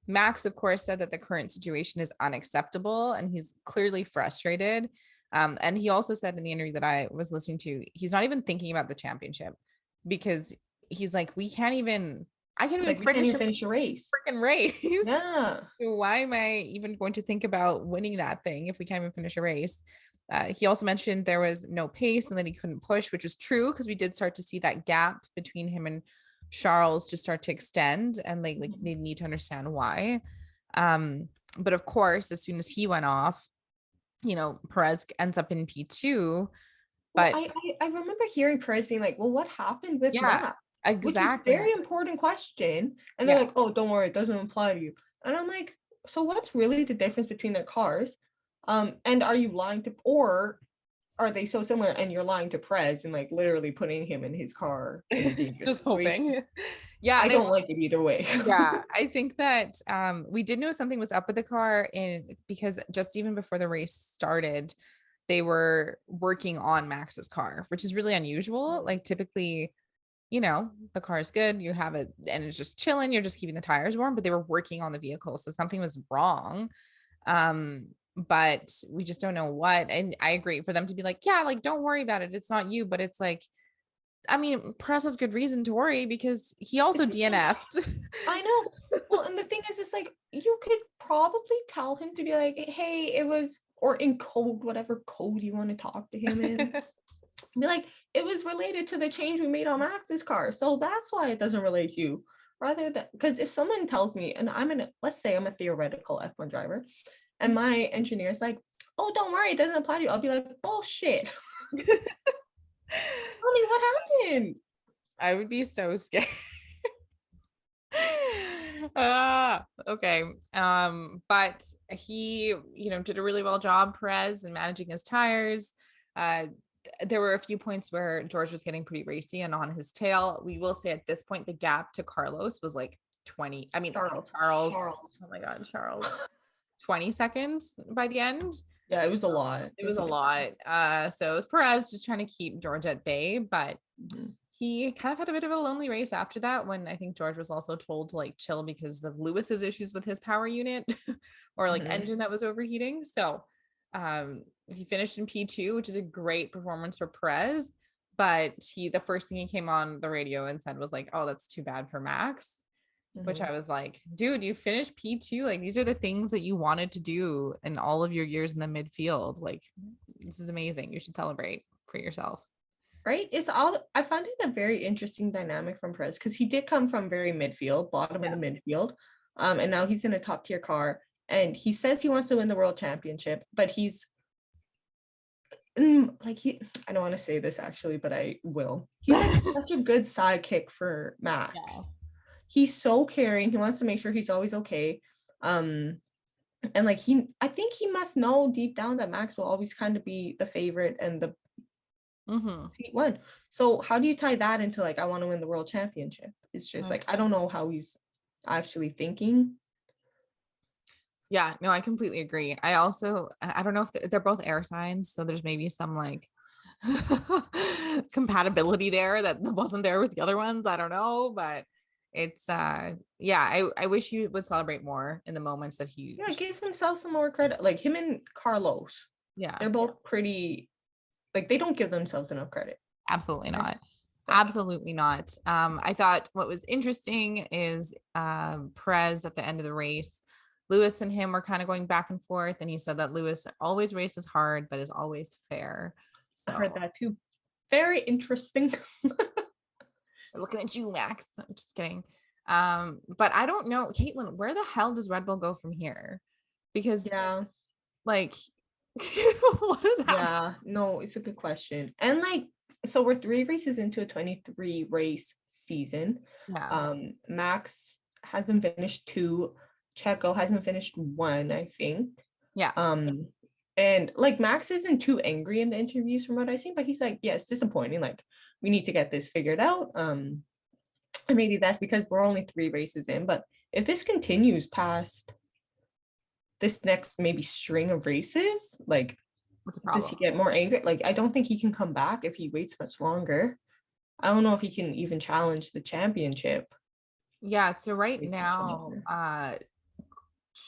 Max, of course, said that the current situation is unacceptable and he's clearly frustrated. And he also said in the interview that I was listening to, he's not even thinking about the championship because he's like, I can't even finish a race. Freaking race. Yeah. So why am I even going to think about winning that thing if we can't even finish a race? He also mentioned there was no pace and that he couldn't push, which was true because we did start to see that gap between him and Charles just start to extend, and they need to understand why. But of course, as soon as he went off, Perez ends up in P2. But I remember hearing Perez being like, well, what happened with Max? Exactly. Which is a very important question. And they're like, oh, don't worry, it doesn't apply to you. And I'm like, so what's really the difference between their cars? And are you lying to, or are they so similar and you're lying to Perez and like literally putting him in his car in a dangerous just situation? hoping. Yeah, I don't like it either way. Yeah, I think that we did know something was up with the car, because just even before the race started, they were working on Max's car, which is really unusual. Like typically, the car is good, you have it and it's just chilling, you're just keeping the tires warm, but they were working on the vehicle, so something was wrong. But we just don't know what. And I agree for them to be like, yeah, like don't worry about it, it's not you. But it's like, I mean, Press has good reason to worry because he also DNF'd. I know. Well, and the thing is, it's like you could probably tell him to be like, hey, it was, or in code, whatever code you want to talk to him in. Be like, it was related to the change we made on Max's car, so that's why it doesn't relate to you. Rather than, because if someone tells me, and let's say I'm a theoretical F1 driver, and my engineer is like, oh, don't worry, it doesn't apply to you. I'll be like, bullshit. Tell me what happened. I would be so scared. Okay. But he, did a really well job, Perez, in managing his tires. Uh, there were a few points where George was getting pretty racy and on his tail. We will say at this point, the gap to Carlos was like 20. I mean, Charles. Oh my God, Charles. 20 seconds by the end. Yeah, it was a lot. It was a lot. So it was Perez just trying to keep George at bay, but he kind of had a bit of a lonely race after that when I think George was also told to like chill because of Lewis's issues with his power unit or like engine that was overheating. So he finished in P2, which is a great performance for Perez. But the first thing he came on the radio and said was like, oh, that's too bad for Max. Which I was like, dude, you finished P2. Like, these are the things that you wanted to do in all of your years in the midfield. Like, this is amazing. You should celebrate for yourself. Right? I found it a very interesting dynamic from Perez because he did come from very midfield, bottom of the midfield. And now he's in a top tier car. And he says he wants to win the world championship, but he's like, I don't want to say this actually, but I will. He's like such a good sidekick for Max. Yeah. He's so caring. He wants to make sure he's always okay. And like I think he must know deep down that Max will always kind of be the favorite and the seat one. So how do you tie that into like, I want to win the world championship? It's just like, I don't know how he's actually thinking. Yeah, no, I completely agree. I don't know if they're both air signs. So there's maybe some like compatibility there that wasn't there with the other ones. I don't know, but it's I wish he would celebrate more in the moments that he give himself some more credit. Like him and Carlos, they're both pretty, like they don't give themselves enough credit. Absolutely not. Absolutely not. I thought what was interesting is Perez at the end of the race, Lewis and him were kind of going back and forth, and he said that Lewis always races hard but is always fair. So I heard that too. Very interesting. Looking at you, Max. I'm just kidding. But I don't know, Caitlin, where the hell does Red Bull go from here? Because like what is happening? Yeah, no, it's a good question. And like, so we're 3 races into a 23 race season. Max hasn't finished 2. Checo hasn't finished 1, I think. And like Max isn't too angry in the interviews from what I've seen, but he's like, yeah, it's disappointing. Like, we need to get this figured out. And maybe that's because we're only 3 races in. But if this continues past this next maybe string of races, like, does he get more angry? Like, I don't think he can come back if he waits much longer. I don't know if he can even challenge the championship. Yeah, so right now,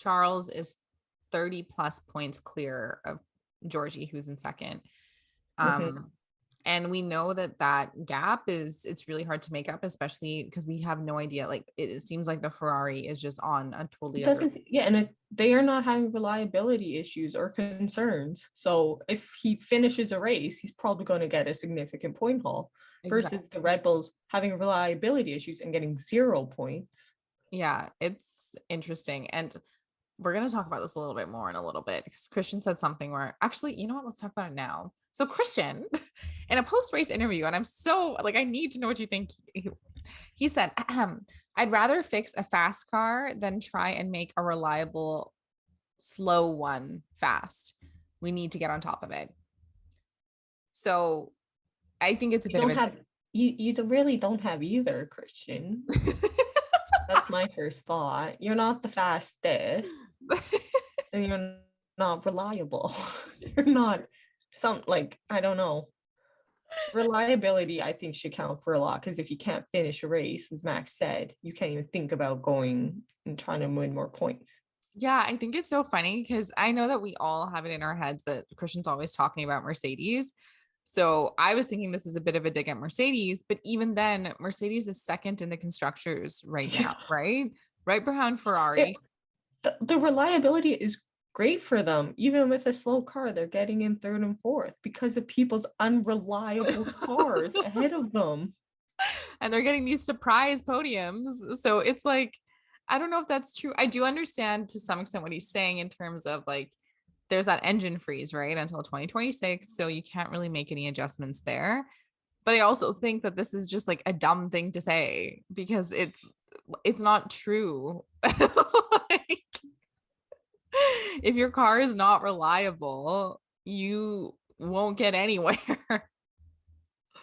Charles is 30 plus points clear of Georgie, who's in second. And we know that gap it's really hard to make up, especially because we have no idea. Like, it seems like the Ferrari is just on a totally they are not having reliability issues or concerns. So if he finishes a race, he's probably going to get a significant point haul versus the Red Bulls having reliability issues and getting 0 points. Yeah, it's interesting. And we're going to talk about this a little bit more in a little bit because Christian said something where actually, you know what, let's talk about it now. So Christian, in a post-race interview, and I'm so like, I need to know what you think. He said, I'd rather fix a fast car than try and make a reliable, slow one fast. We need to get on top of it. So I think it's a bit of a... You really don't have either, Christian. That's my first thought. You're not the fastest. And you're not reliable. You're not I don't know. Reliability, I think, should count for a lot, because if you can't finish a race, as Max said, you can't even think about going and trying to win more points. Yeah, I think it's so funny because I know that we all have it in our heads that Christian's always talking about Mercedes. So I was thinking this is a bit of a dig at Mercedes, but even then, Mercedes is second in the constructors right now, right? Right behind Ferrari. The reliability is great for them. Even with a slow car, they're getting in 3rd and 4th because of people's unreliable cars ahead of them. And they're getting these surprise podiums. So it's like, I don't know if that's true. I do understand to some extent what he's saying in terms of like, there's that engine freeze, right, until 2026. So you can't really make any adjustments there. But I also think that this is just like a dumb thing to say because it's it's not true. Like, if your car is not reliable, you won't get anywhere.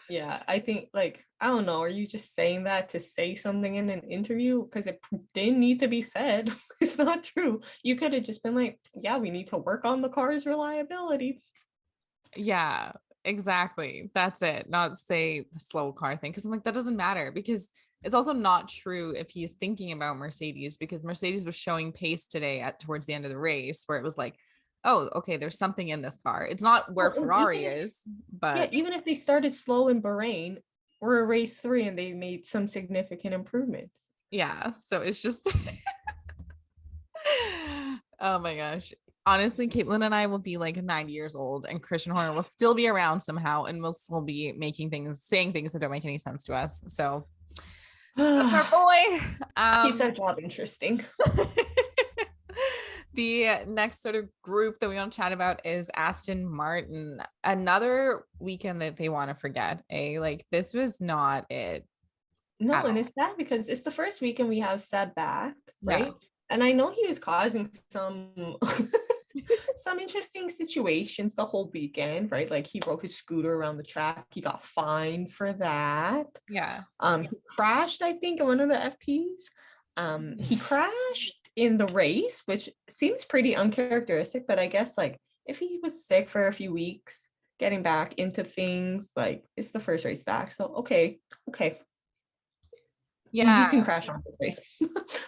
Yeah, I think like I don't know, are you just saying that to say something in an interview? Because it didn't need to be said. It's not true. You could have just been like, yeah, we need to work on the car's reliability. Yeah, exactly. That's it. Not say the slow car thing. Cause I'm like, that doesn't matter because it's also not true if he's thinking about Mercedes because Mercedes was showing pace today at towards the end of the race where it was like, oh, okay, there's something in this car. It's not where Well, and Ferrari is, yeah, but even if they started slow in Bahrain, we're a race 3 and they made some significant improvements. yeah. So it's just oh my gosh. Honestly, Caitlin and I will be like 90 years old, and Christian Horner will still be around somehow, and we'll still be making things, saying things that don't make any sense to us. So that's our boy. Keeps our job interesting. The next sort of group that we want to chat about is Aston Martin. Another weekend that they want to forget. Like this was not it No, at and all. it's sad because it's the first weekend we have Seb back, Yeah. right? And I know he was causing some some interesting situations the whole weekend, right? Like he rode his scooter around the track. He got fined for that. Yeah. He crashed, I think, in one of the FPs. He crashed in the race, which seems pretty uncharacteristic, but I guess like if he was sick for a few weeks, getting back into things, like it's the first race back. So okay, you Yeah. can crash on this race,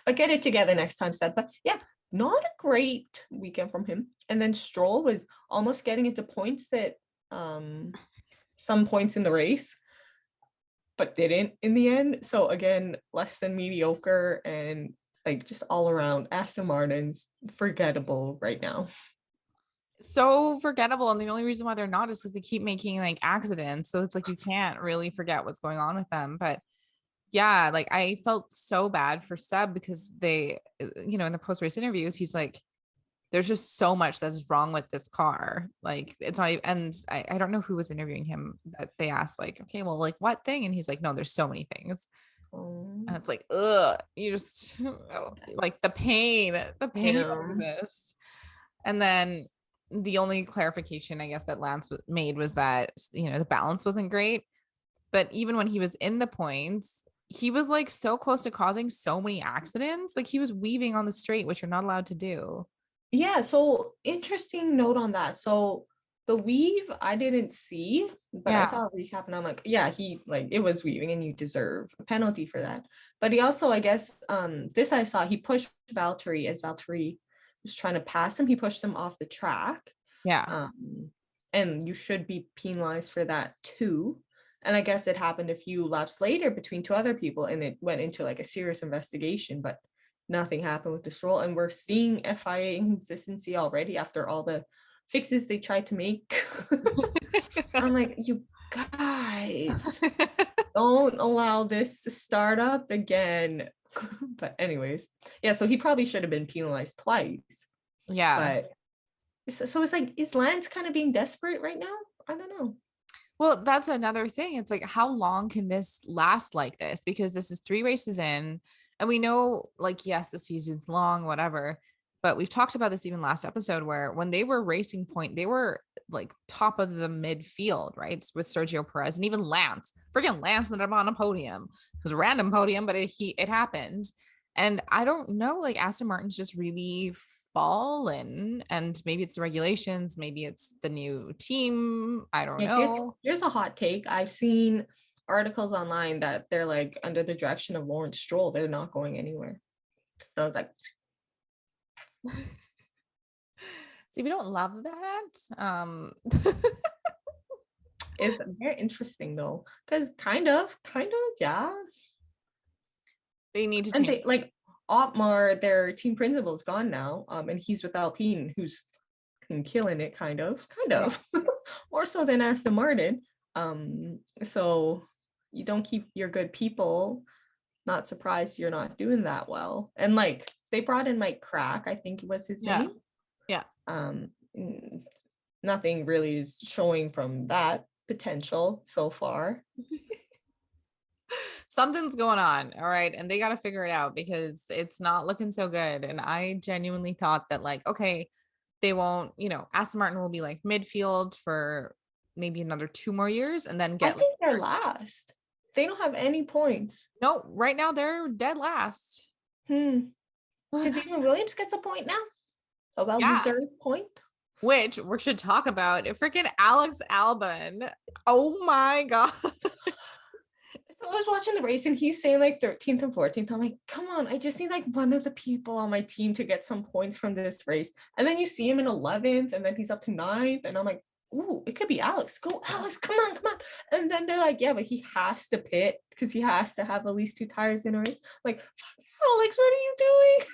but get it together next time, Seb. But yeah, not a great weekend from him. And then Stroll was almost getting into points at some points in the race, but didn't in the end. So again, less than mediocre and like just all around Aston Martin's forgettable right now. So forgettable. And the only reason why they're not is because they keep making like accidents. So it's like you can't really forget what's going on with them. But yeah, like I felt so bad for Seb because they, in the post race interviews, he's like, there's just so much that's wrong with this car. Like it's not even, and I don't know who was interviewing him, but they asked like, okay, well, like what thing? And he's like, no, there's so many things. And it's like, ugh, you just like the pain that Yeah. exists. And then the only clarification I guess that Lance made was that, the balance wasn't great. But even when he was in the points, he was like so close to causing so many accidents. Like he was weaving on the straight, which you're not allowed to do. Yeah, so interesting note on that. So the weave I didn't see, but I Yeah. saw a recap and I'm like, yeah, he like it was weaving and you deserve a penalty for that. But he also, I guess, this I saw he pushed Valtteri as Valtteri was trying to pass him. He pushed him off the track. Yeah. And you should be penalized for that too. And I guess it happened a few laps later between two other people and it went into like a serious investigation, but nothing happened with the Stroll. And we're seeing FIA inconsistency already after all the fixes they tried to make. I'm like, you guys, don't allow this to start up again. But anyways, yeah, so he probably should have been penalized twice. Yeah. But so it's like, is Lance kind of being desperate right now? I don't know. Well, that's another thing. It's like, how long can this last like this? Because this is 3 races in, and we know, like, yes, the season's long, whatever. But we've talked about this even last episode where when they were racing point, they were like top of the midfield, right? With Sergio Perez and even Lance. Freaking Lance ended up on a podium. It was a random podium, but it happened. And I don't know, like Aston Martin's just really fallen, and maybe it's the regulations, maybe it's the new team. I don't Yeah, know. here's a hot take. I've seen articles online that they're like under the direction of Lawrence Stroll, they're not going anywhere. And I was like, See, we don't love that. it's very interesting though, because kind of, yeah. They need to And change. they like Otmar, their team principal, is gone now. And he's with Alpine, who's killing it, kind of, Yeah. more so than Aston Martin. So you don't keep your good people. Not surprised you're not doing that well. And like they brought in Mike Crack, I think was his Yeah. name. Yeah. Nothing really is showing from that potential so far. something's going on. All right. And they got to figure it out because it's not looking so good. And I genuinely thought that, like, okay, they won't, Aston Martin will be like midfield for maybe another 2 more years and then I get like, think they're last. They don't have any points. no, right now they're dead last. Because even Williams gets a point now. A Yeah. well-deserved point. Which we should talk about. Freaking Alex Albon. Oh my God. So I was watching the race and he's saying like 13th and 14th. I'm like, come on, I just need like one of the people on my team to get some points from this race. And then you see him in 11th and then he's up to 9th. And I'm like, ooh, it could be Alex. Go, Alex, come on, come on. And then they're like, yeah, but he has to pit because he has to have at least 2 tires in a race. I'm like, Alex, what are you doing?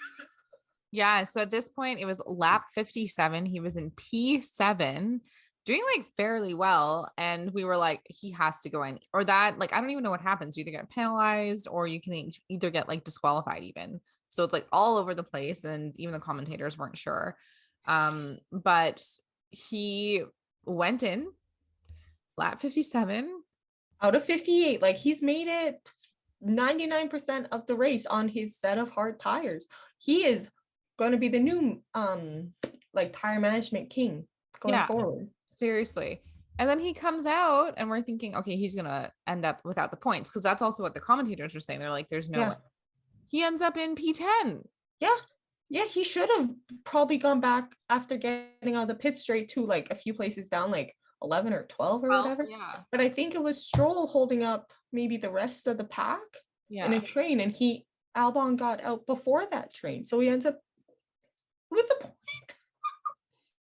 Yeah. So at this point, it was lap 57. He was in P7, doing like fairly well. And we were like, he has to go in, or that, like, I don't even know what happens. You either get penalized or you can either get like disqualified, even. So it's like all over the place. And even the commentators weren't sure. But he went in lap 57 out of 58. Like he's made it 99% of the race on his set of hard tires. He is going to be the new like tire management king going forward. Seriously. And then he comes out and we're thinking, okay, he's gonna end up without the points, because that's also what the commentators were saying. They're like, there's no way. He ends up in P10. Yeah, he should have probably gone back after getting out of the pit straight to like a few places down, like 11 or 12 or whatever. Yeah. But I think it was Stroll holding up maybe the rest of the pack in a train, and Albon got out before that train. So he ends up with the point.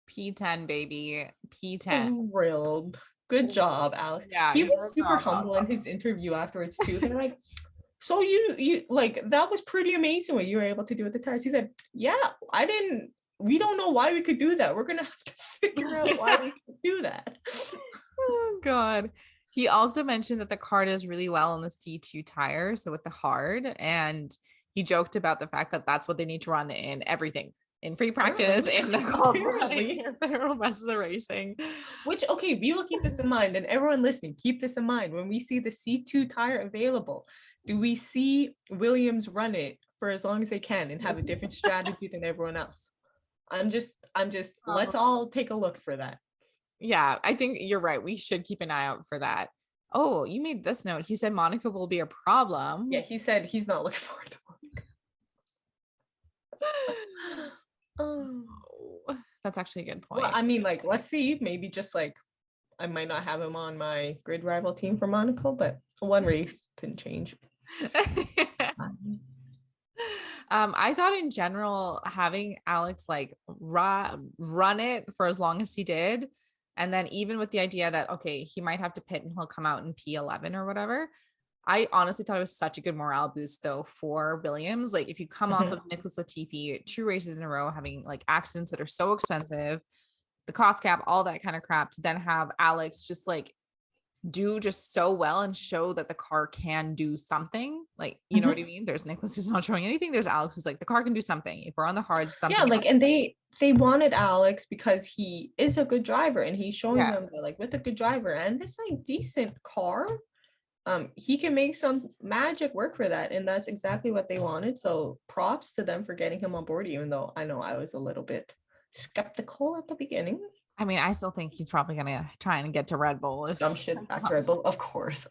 P10, baby. P10. Thrilled. Good job, Alex. Yeah, he was super humble in his interview afterwards too. They're like, so you like, that was pretty amazing what you were able to do with the tires. He said, yeah, we don't know why we could do that. We're gonna have to figure out why we could do that. Oh God. He also mentioned that the car does really well on the C2 tire, so with the hard, and he joked about the fact that that's what they need to run in everything, in free practice, in the car, the rest of the racing. Which, okay, we will keep this in mind, and everyone listening, keep this in mind. When we see the C2 tire available, do we see Williams run it for as long as they can and have a different strategy than everyone else? I'm just let's all take a look for that. Yeah, I think you're right. We should keep an eye out for that. Oh, you made this note. He said Monaco will be a problem. Yeah, he said he's not looking forward to Monaco. Oh, that's actually a good point. Well, I mean, like, let's see. Maybe just like, I might not have him on my grid rival team for Monaco, but one race can change. I thought in general, having Alex like run it for as long as he did, and then even with the idea that, okay, he might have to pit and he'll come out in P11 or whatever, I honestly thought it was such a good morale boost though for Williams. Like, if you come off of Nicholas Latifi 2 races in a row having like accidents that are so expensive, the cost cap, all that kind of crap, to then have Alex just like do just so well and show that the car can do something, like, you know what I mean? There's Nicholas who's not showing anything, there's Alex who's like, the car can do something if we're on the hard, something. Yeah, like, and they wanted Alex because he is a good driver, and he's showing them that, like, with a good driver and this like decent car, he can make some magic work for that, and that's exactly what they wanted. So props to them for getting him on board, even though I know I was a little bit skeptical at the beginning. I mean, I still think he's probably gonna try and get to Red Bull. Jump shit back to Red Bull, of course.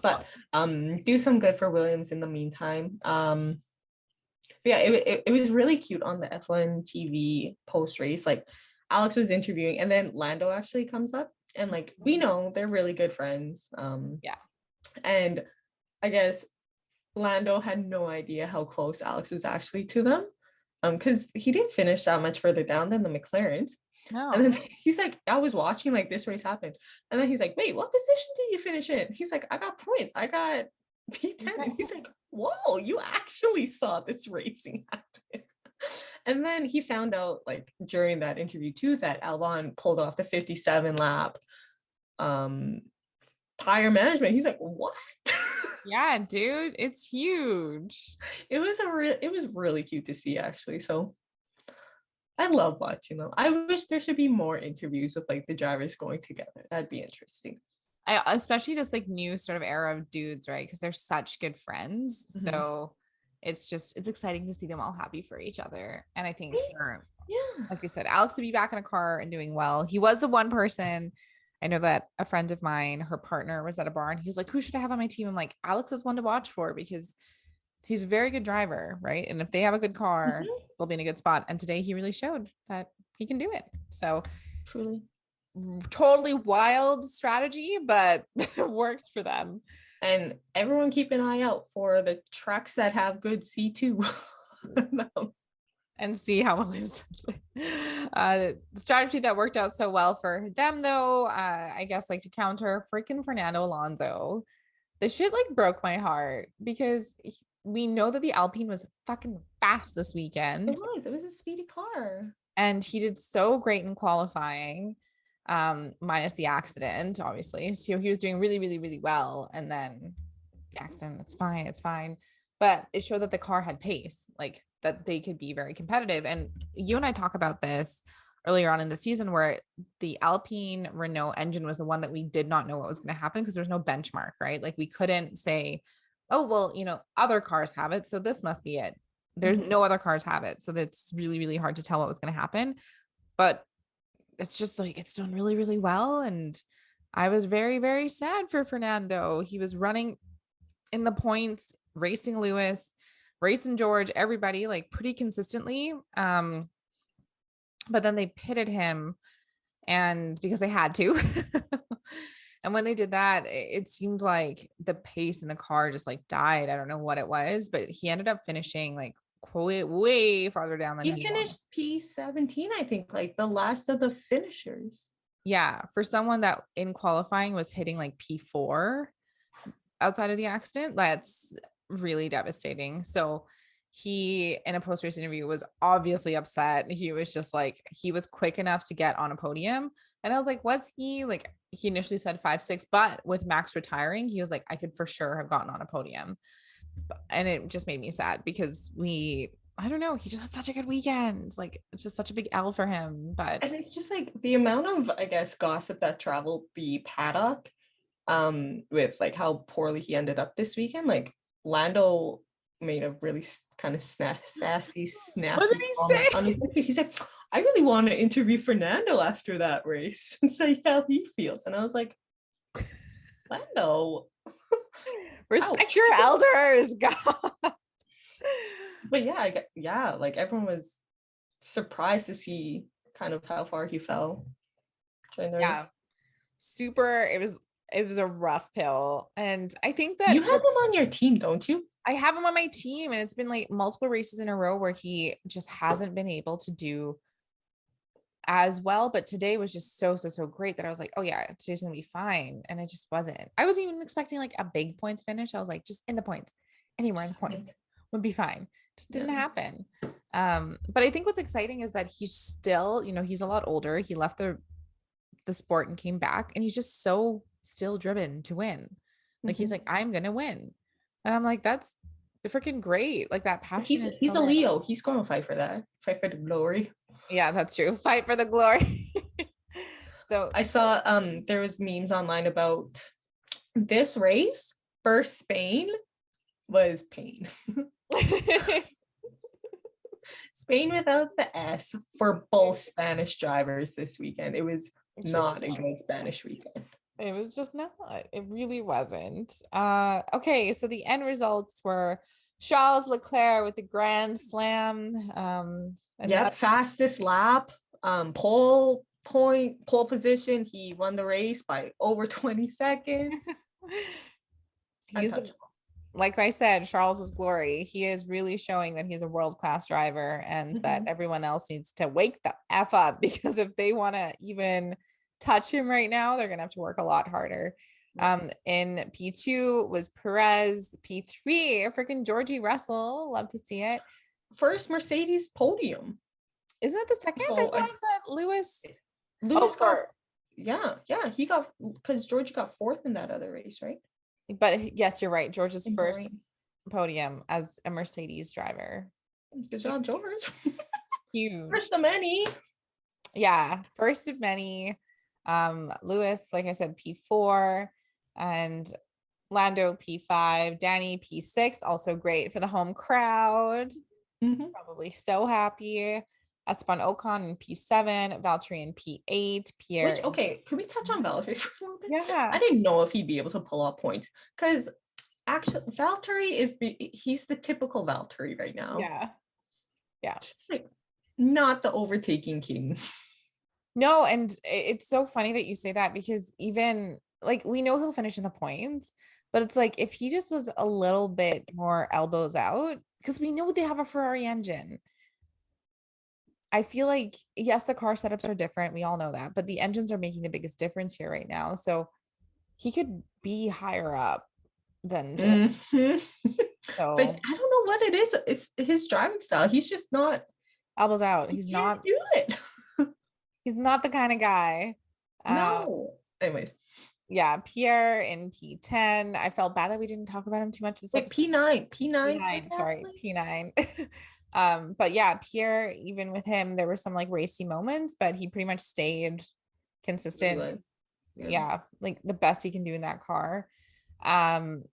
But do some good for Williams in the meantime. Yeah, it was really cute on the F1 TV post race. Like, Alex was interviewing, and then Lando actually comes up, and like, we know they're really good friends. And I guess Lando had no idea how close Alex was actually to them, because he didn't finish that much further down than the McLarens. No. And then he's like, I was watching like this race happen, and then he's like, wait, what position did you finish in? He's like, I got points, I got P10. And he's like, whoa, you actually saw this racing happen. And then he found out, like, during that interview too, that Albon pulled off the 57 lap tire management. He's like, what? Yeah, dude, it's huge. It was really cute to see, actually. So I love watching them. I wish there should be more interviews with like the drivers going together. That'd be interesting. Especially this like new sort of era of dudes, right? Because they're such good friends. Mhm. So it's exciting to see them all happy for each other. And I think Right? for, Yeah. like you said, Alex to be back in a car and doing well. He was the one person. I know that a friend of mine, her partner was at a bar and he was like, who should I have on my team? I'm like, Alex is one to watch for because he's a very good driver, right? And if they have a good car, Mhm. they'll be in a good spot. And today he really showed that he can do it. So Truly. totally wild strategy, but it worked for them. And everyone keep an eye out for the trucks that have good C2. No. And see how well it's the strategy that worked out so well for them though. I guess like to counter freaking Fernando Alonso. This shit like broke my heart because we know that the Alpine was fucking fast this weekend It was a speedy car. and he did so great in qualifying, minus the accident, obviously. So he was doing really, really, really well. And then the accident, it's fine. But it showed that the car had pace, like that they could be very competitive. And you and I talk about this earlier on in the season where the Alpine Renault engine was the one that we did not know what was going to happen because there's no benchmark, right? Like we couldn't say, oh, well, other cars have it, so this must be it. There's Mhm. no other cars have it. So that's really, really hard to tell what was going to happen. But it's just like it's done really, really well. And I was very, very sad for Fernando. He was running in the points, racing Lewis, racing George, everybody like pretty consistently. But then they pitted him and because they had to. And when they did that, it seemed like the pace in the car just like died. I don't know what it was, but he ended up finishing like way farther down than He he wanted. finished P17, I think, like the last of the finishers. Yeah, for someone that in qualifying was hitting like P4 outside of the accident, that's really devastating. So he, in a post-race interview, was obviously upset. He was just like, he was quick enough to get on a podium. And I was like, was he like, he initially said 5-6, but with Max retiring, he was like, I could for sure have gotten on a podium. And it just made me sad because I don't know, he just had such a good weekend. Like, it's just such a big L for him. But And it's just like the amount of, I guess, gossip that traveled the paddock with like how poorly he ended up this weekend. Like Lando made a really kind of sassy, what did snappy he comment on his say? interview. He's like, I really want to interview Fernando after that race and say how he feels. And I was like, Lando, Respect ouch. your elders, God. But yeah, like everyone was surprised to see kind of how far he fell during the Yeah, race. super. It was a rough pill. And I think You that have him on your team, don't you? I have him on my team, and it's been like multiple races in a row where he just hasn't been able to do as well. But today was just so great that I was like, oh yeah, today's gonna be fine. And it just wasn't. I was even expecting like a big points finish. I was like, just in the points, anywhere in the Just points like, would be fine. Just didn't yeah. happen. But I think what's exciting is that he's still, he's a lot older. He left the sport and came back, and he's just so still driven to win. Like he's Mhm. like, I'm gonna win. And I'm like, that's freaking great. Like that passion is He's still a there. Leo. He's gonna fight for that. Fight for the glory. Yeah, that's true. Fight for the glory. So I saw there was memes online about this race for Spain was pain. Spain without the S for both Spanish drivers this weekend. It was not a good Spanish weekend. it was just not. It really wasn't. Okay, so the end results were Charles Leclerc with the Grand Slam. And Fastest lap, pole position. He won the race by over 20 seconds. he's like I said, Charles's glory. He is really showing that he's a world-class driver and that everyone else needs to wake the F up because if they want to even touch him right now, they're going to have to work a lot harder. In P2 was Perez, P3, freaking Georgie Russell. Love to see it. First Mercedes podium. Isn't that the second? So I thought that Lewis got, he got, because Georgie got fourth in that other race, right? But yes, you're right. George's In first Bahrain. podium as a Mercedes driver. Good job, George. Huge. First of many. Yeah, first of many. Lewis, like I said, P4, and Lando P5, Danny P6, also great for the home crowd. Mhm. Probably so happy. Esteban Ocon in P7, Valtteri in P8, Pierre. Which, okay, can we touch on Valtteri for a little bit? Yeah. I didn't know if he'd be able to pull off points because actually Valtteri he's the typical Valtteri right now. Yeah. Yeah. Just like not the overtaking king. No, and it's so funny that you say that because even like we know he'll finish in the points, but it's like if he just was a little bit more elbows out, because we know they have a Ferrari engine. I feel like yes, the car setups are different. We all know that, but the engines are making the biggest difference here right now. So he could be higher up than just Mhm. But so I don't know what it is. It's his driving style. He's just not. elbows out. He can't do it. He's not the kind of guy. Um, No. Anyways, yeah, Pierre in P10. I felt bad that we didn't talk about him too much this wait, episode. P9 for P9, sorry, Gasly. P9. But yeah, Pierre, even with him, there were some like racy moments, but he pretty much stayed consistent. Really? Yeah. Yeah, like the best he can do in that car. Um,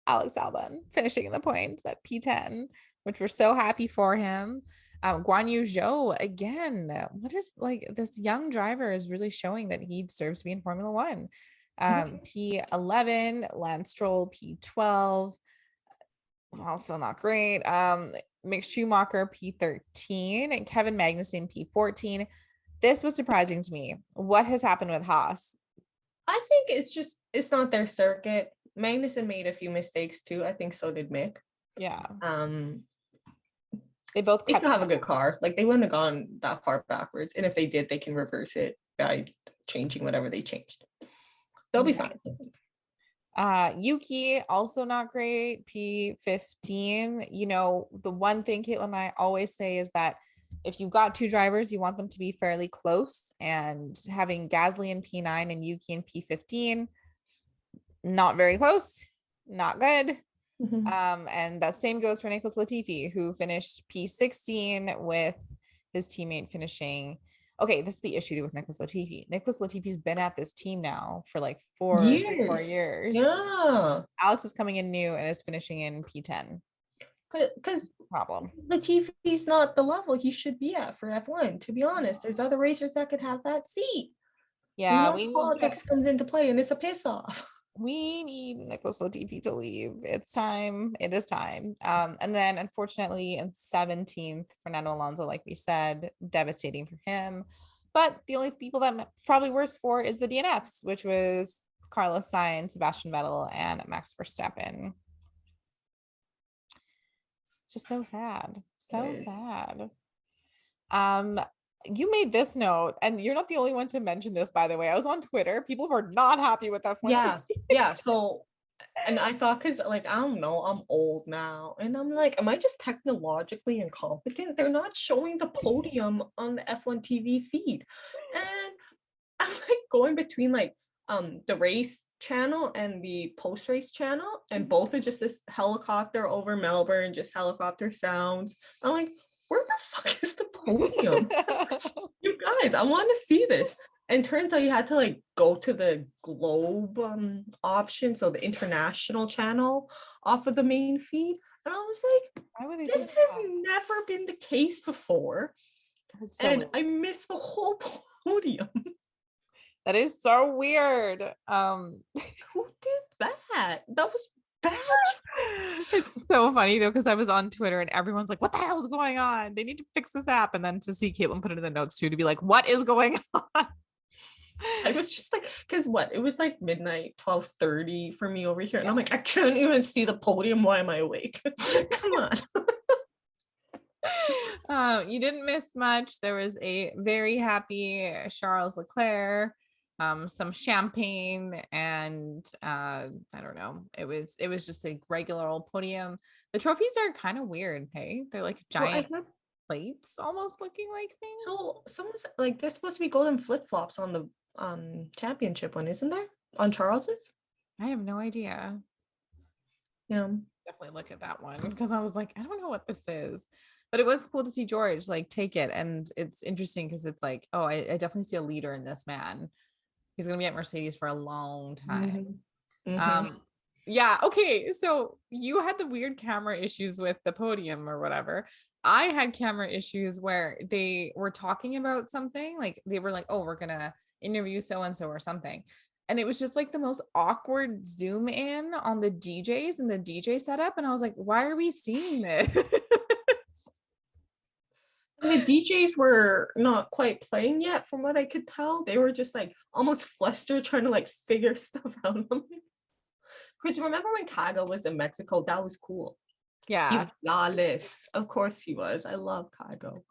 Alex Albon finishing in the points at P10, which we're so happy for him. Guan Yu Zhou again. What is like this young driver is really showing that he deserves to be in Formula One. P11, Lance Stroll, P12, also not great. Mick Schumacher, P13, and Kevin Magnussen, P14. This was surprising to me. What has happened with Haas? I think it's not their circuit. Magnussen made a few mistakes too. I think so did Mick. Yeah, Um, they both they kept still have a good car. Like they wouldn't have gone that far backwards. And if they did, they can reverse it by changing whatever they changed. They'll be fine. Yuki also not great, P15. You know, the one thing Caitlin and I always say is that if you've got two drivers, you want them to be fairly close. And having Gasly in P9 and Yuki in P15, not very close, not good. Mhm. And that same goes for Nicholas Latifi, who finished P16 with his teammate finishing. Okay, this is the issue with Nicholas Latifi. Nicholas Latifi's been at this team now for like 4 Years. years. Yeah. Alex is coming in new and is finishing in P10. Because Problem. Latifi's not the level he should be at for F1, to be honest. There's other racers that could have that seat. Yeah, Politics comes into play and it's a piss off. we need Nicholas Latifi to leave. It's time. It is time. And then unfortunately in 17th, Fernando Alonso, like we said, devastating for him. But the only people that probably worse for is the DNFs, which was Carlos Sainz, Sebastian Vettel, and Max Verstappen. Just so sad. So sad. You made this note, and you're not the only one to mention this, by the way. I was on Twitter. People were not happy with F1. Yeah. So, and I thought, because, like, I don't know, I'm old now. And I'm like, am I just technologically incompetent? They're not showing the podium on the F1 TV feed. And I'm like going between, like, the race channel and the post-race channel. And both are just this helicopter over Melbourne, just helicopter sounds. I'm like, where the fuck is the podium? You guys, I want to see this. And turns out you had to like go to the globe option, so the international channel off of the main feed. And I was like, this has never been the case before. And I missed the whole podium. That is so weird. Who did that? That was bad. It's so funny though, because I was on Twitter and everyone's like, what the hell is going on? They need to fix this app. And then to see Caitlin put it in the notes too, to be like, what is going on? I was just like, because it was like midnight, 12:30 for me over here. And I'm like, I couldn't even see the podium. Why am I awake? Come on. You didn't miss much. There was a very happy Charles Leclerc, some champagne, and I don't know. It was just a regular old podium. The trophies are kind of weird, hey? They're like giant plates, almost looking like things. So someone's like, there's supposed to be golden flip-flops on the championship one, isn't there? On Charles's? I have no idea. Yeah. Definitely look at that one because I was like, I don't know what this is. But it was cool to see George like take it. And it's interesting because it's like, oh, I definitely see a leader in this man. He's gonna be at Mercedes for a long time. Mm-hmm. Um, yeah, okay. So you had the weird camera issues with the podium or whatever. I had camera issues where they were talking about something, like they were like, oh, we're gonna interview so and so or something. And it was just like the most awkward zoom in on the DJs and the DJ setup. And I was like, why are we seeing this? And the DJs were not quite playing yet, from what I could tell. They were just like almost flustered, trying to like figure stuff out. Because remember when Kaga was in Mexico? That was cool. He Yeah. was flawless. Of course he was. I love Kago.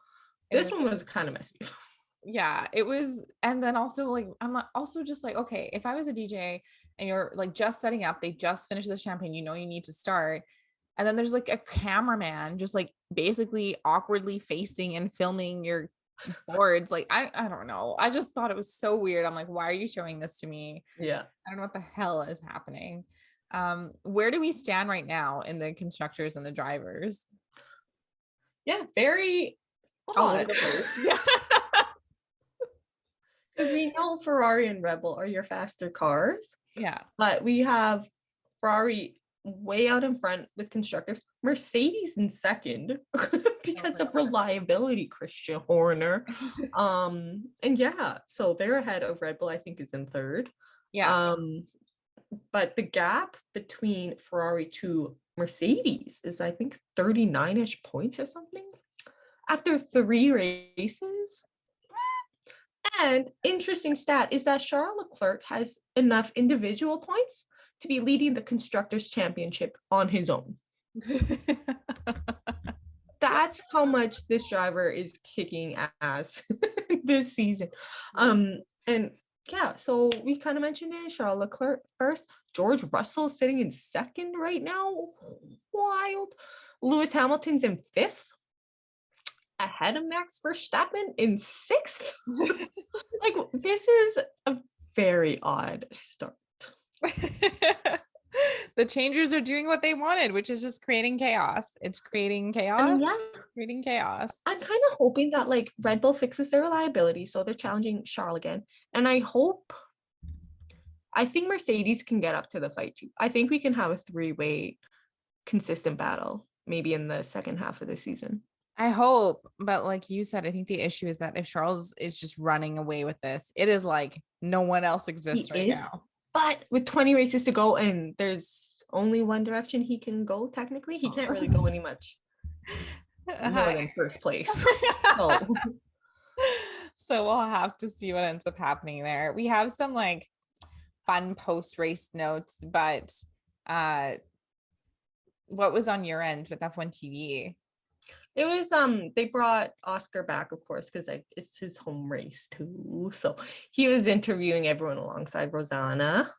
This one was kind of messy. Yeah, it was. And then also like I'm also just like, okay, if I was a DJ and you're like just setting up, they just finished the champagne, you know you need to start, and then there's like a cameraman just like basically awkwardly facing and filming your boards, like I don't know, I just thought it was so weird. I'm like, why are you showing this to me? Yeah. I don't know what the hell is happening. Where do we stand right now in the constructors and the drivers? Yeah, very All over odd. the place. Yeah. Because we know Ferrari and Red Bull are your faster cars, Yeah. but we have Ferrari way out in front with constructors, Mercedes in second because of reliability, Christian Horner. And yeah, so they're ahead of Red Bull, I think is in third. Yeah. But the gap between Ferrari to Mercedes is, I think, 39-ish points or something after 3 races. And interesting stat is that Charles Leclerc has enough individual points to be leading the Constructors' Championship on his own. That's how much this driver is kicking ass this season. And yeah, so we kind of mentioned it. Charles Leclerc first, George Russell sitting in second right now. Wild. Lewis Hamilton's in fifth, ahead of Max Verstappen in sixth. Like, this is a very odd start. The changers are doing what they wanted, which is just creating chaos. It's creating chaos. I mean, yeah, creating chaos. I'm kind of hoping that like Red Bull fixes their reliability, so they're challenging Charles again. And I think Mercedes can get up to the fight too. I think we can have a 3-way consistent battle, maybe in the second half of the season. I hope, but like you said, I think the issue is that if Charles is just running away with this, it is like no one else exists right now. But with 20 races to go and there's only one direction he can go, technically, he can't really go any much more than first place. So we'll have to see what ends up happening there. We have some like fun post-race notes, but what was on your end with F1 TV? It was they brought Oscar back, of course, because like it's his home race too. So he was interviewing everyone alongside Rosanna.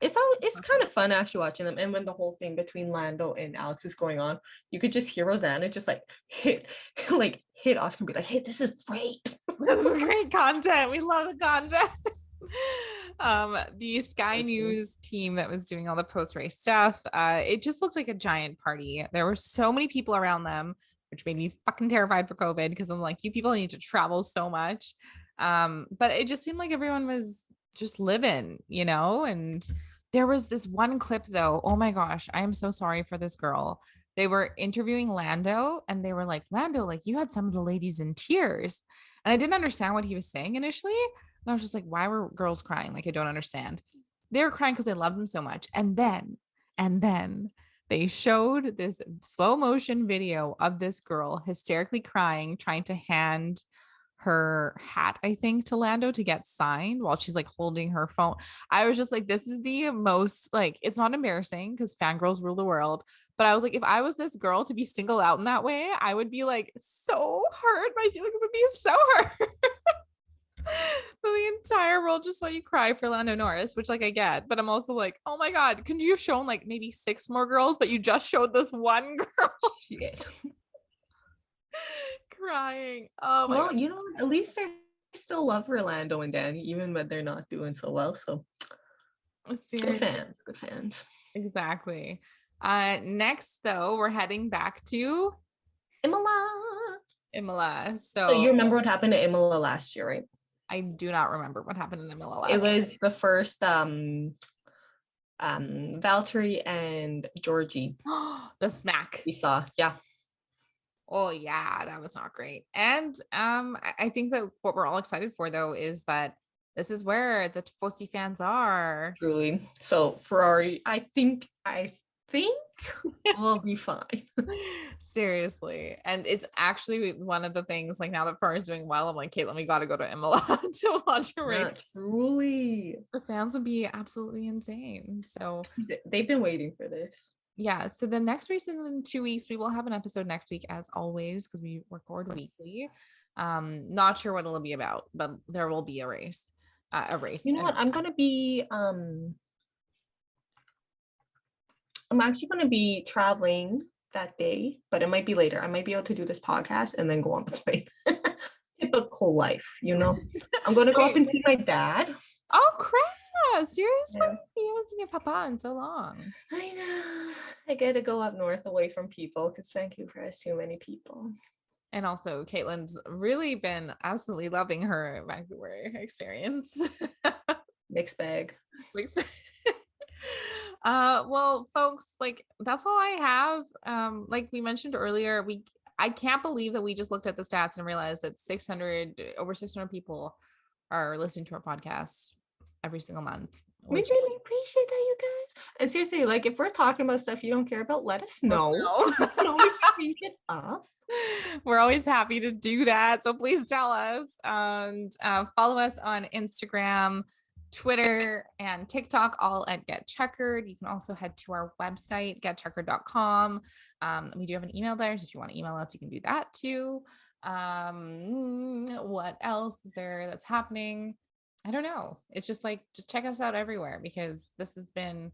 It's kind of fun actually watching them. And when the whole thing between Lando and Alex is going on, you could just hear Rosanna just like hit Oscar and be like, hey, this is great. This is great content. We love the content. The Sky News team that was doing all the post-race stuff, it just looked like a giant party. There were so many people around them, which made me fucking terrified for COVID because I'm like, you people need to travel so much. But it just seemed like everyone was just living, you know. And there was this one clip though, oh my gosh, I am so sorry for this girl. They were interviewing Lando and they were like, Lando, like you had some of the ladies in tears. And I didn't understand what he was saying initially. And I was just like, why were girls crying? Like, I don't understand. They were crying because they loved him so much. And then they showed this slow motion video of this girl hysterically crying, trying to hand her hat, I think, to Lando to get signed while she's like holding her phone. I was just like, this is the most like, it's not embarrassing because fangirls rule the world. But I was like, if I was this girl to be singled out in that way, I would be like so hurt. My feelings would be so hurt. The entire world just saw you cry for Lando Norris, which like I get, but I'm also like, oh my god, couldn't you have shown like maybe 6 more girls, but you just showed this one girl crying. Oh my god. You know, at least they still love Orlando and Danny, even when they're not doing so well. So Seriously. Good fans. Exactly. Next though, we're heading back to Imola. Imola. So you remember what happened to Imola last year, right? I do not remember what happened in Imola It last year. was the first Valtteri and Georgie The smack. we saw. Yeah. Oh yeah, that was not great. And I think that what we're all excited for though is that this is where the Tifosi fans are. Truly. So Ferrari, I think we'll be fine. Seriously. And it's actually one of the things, like now that Ferrari's doing well, I'm like, Caitlin, we got to go to Imola to watch a race. Truly. The fans would be absolutely insane. So they've been waiting for this. Yeah, so the next race is in 2 weeks. We will have an episode next week as always because we record weekly. Not sure what it'll be about, but there will be a race. You know what? I'm actually gonna be traveling that day, but it might be later. I might be able to do this podcast and then go on the plane. Typical life, you know. I'm gonna go up and see my dad. Oh crap! Seriously? Yeah. You haven't seen your papa in so long. I know. I gotta go up north away from people because Vancouver has too many people. And also, Caitlin's really been absolutely loving her Vancouver experience. Mixed bag. Well, folks, like that's all I have. Like we mentioned earlier, I can't believe that we just looked at the stats and realized that over 600 people are listening to our podcast every single month. We really appreciate that, you guys. And seriously, like if we're talking about stuff you don't care about, let us know. We can always speak it up. We're always happy to do that. So please tell us. And follow us on Instagram, Twitter, and TikTok, all at Get Checkered. You can also head to our website, getcheckered.com. We do have an email there. So if you want to email us, you can do that too. What else is there that's happening? I don't know. It's just check us out everywhere because this has been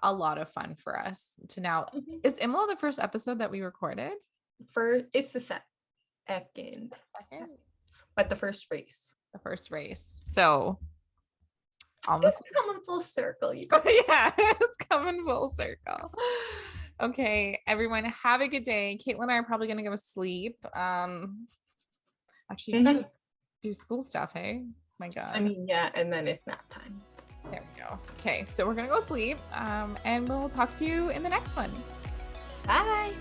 a lot of fun for us to now. Mm-hmm. Is Imola the first episode that we recorded? It's the second, but the first race. So almost it's coming full circle. Yeah, it's coming full circle. Okay, everyone, have a good day. Caitlin and I are probably gonna go to sleep. Actually, you gotta do school stuff, hey? My God. I mean, yeah, and then it's nap time. There we go. Okay, so we're gonna go sleep, and we'll talk to you in the next one. Bye.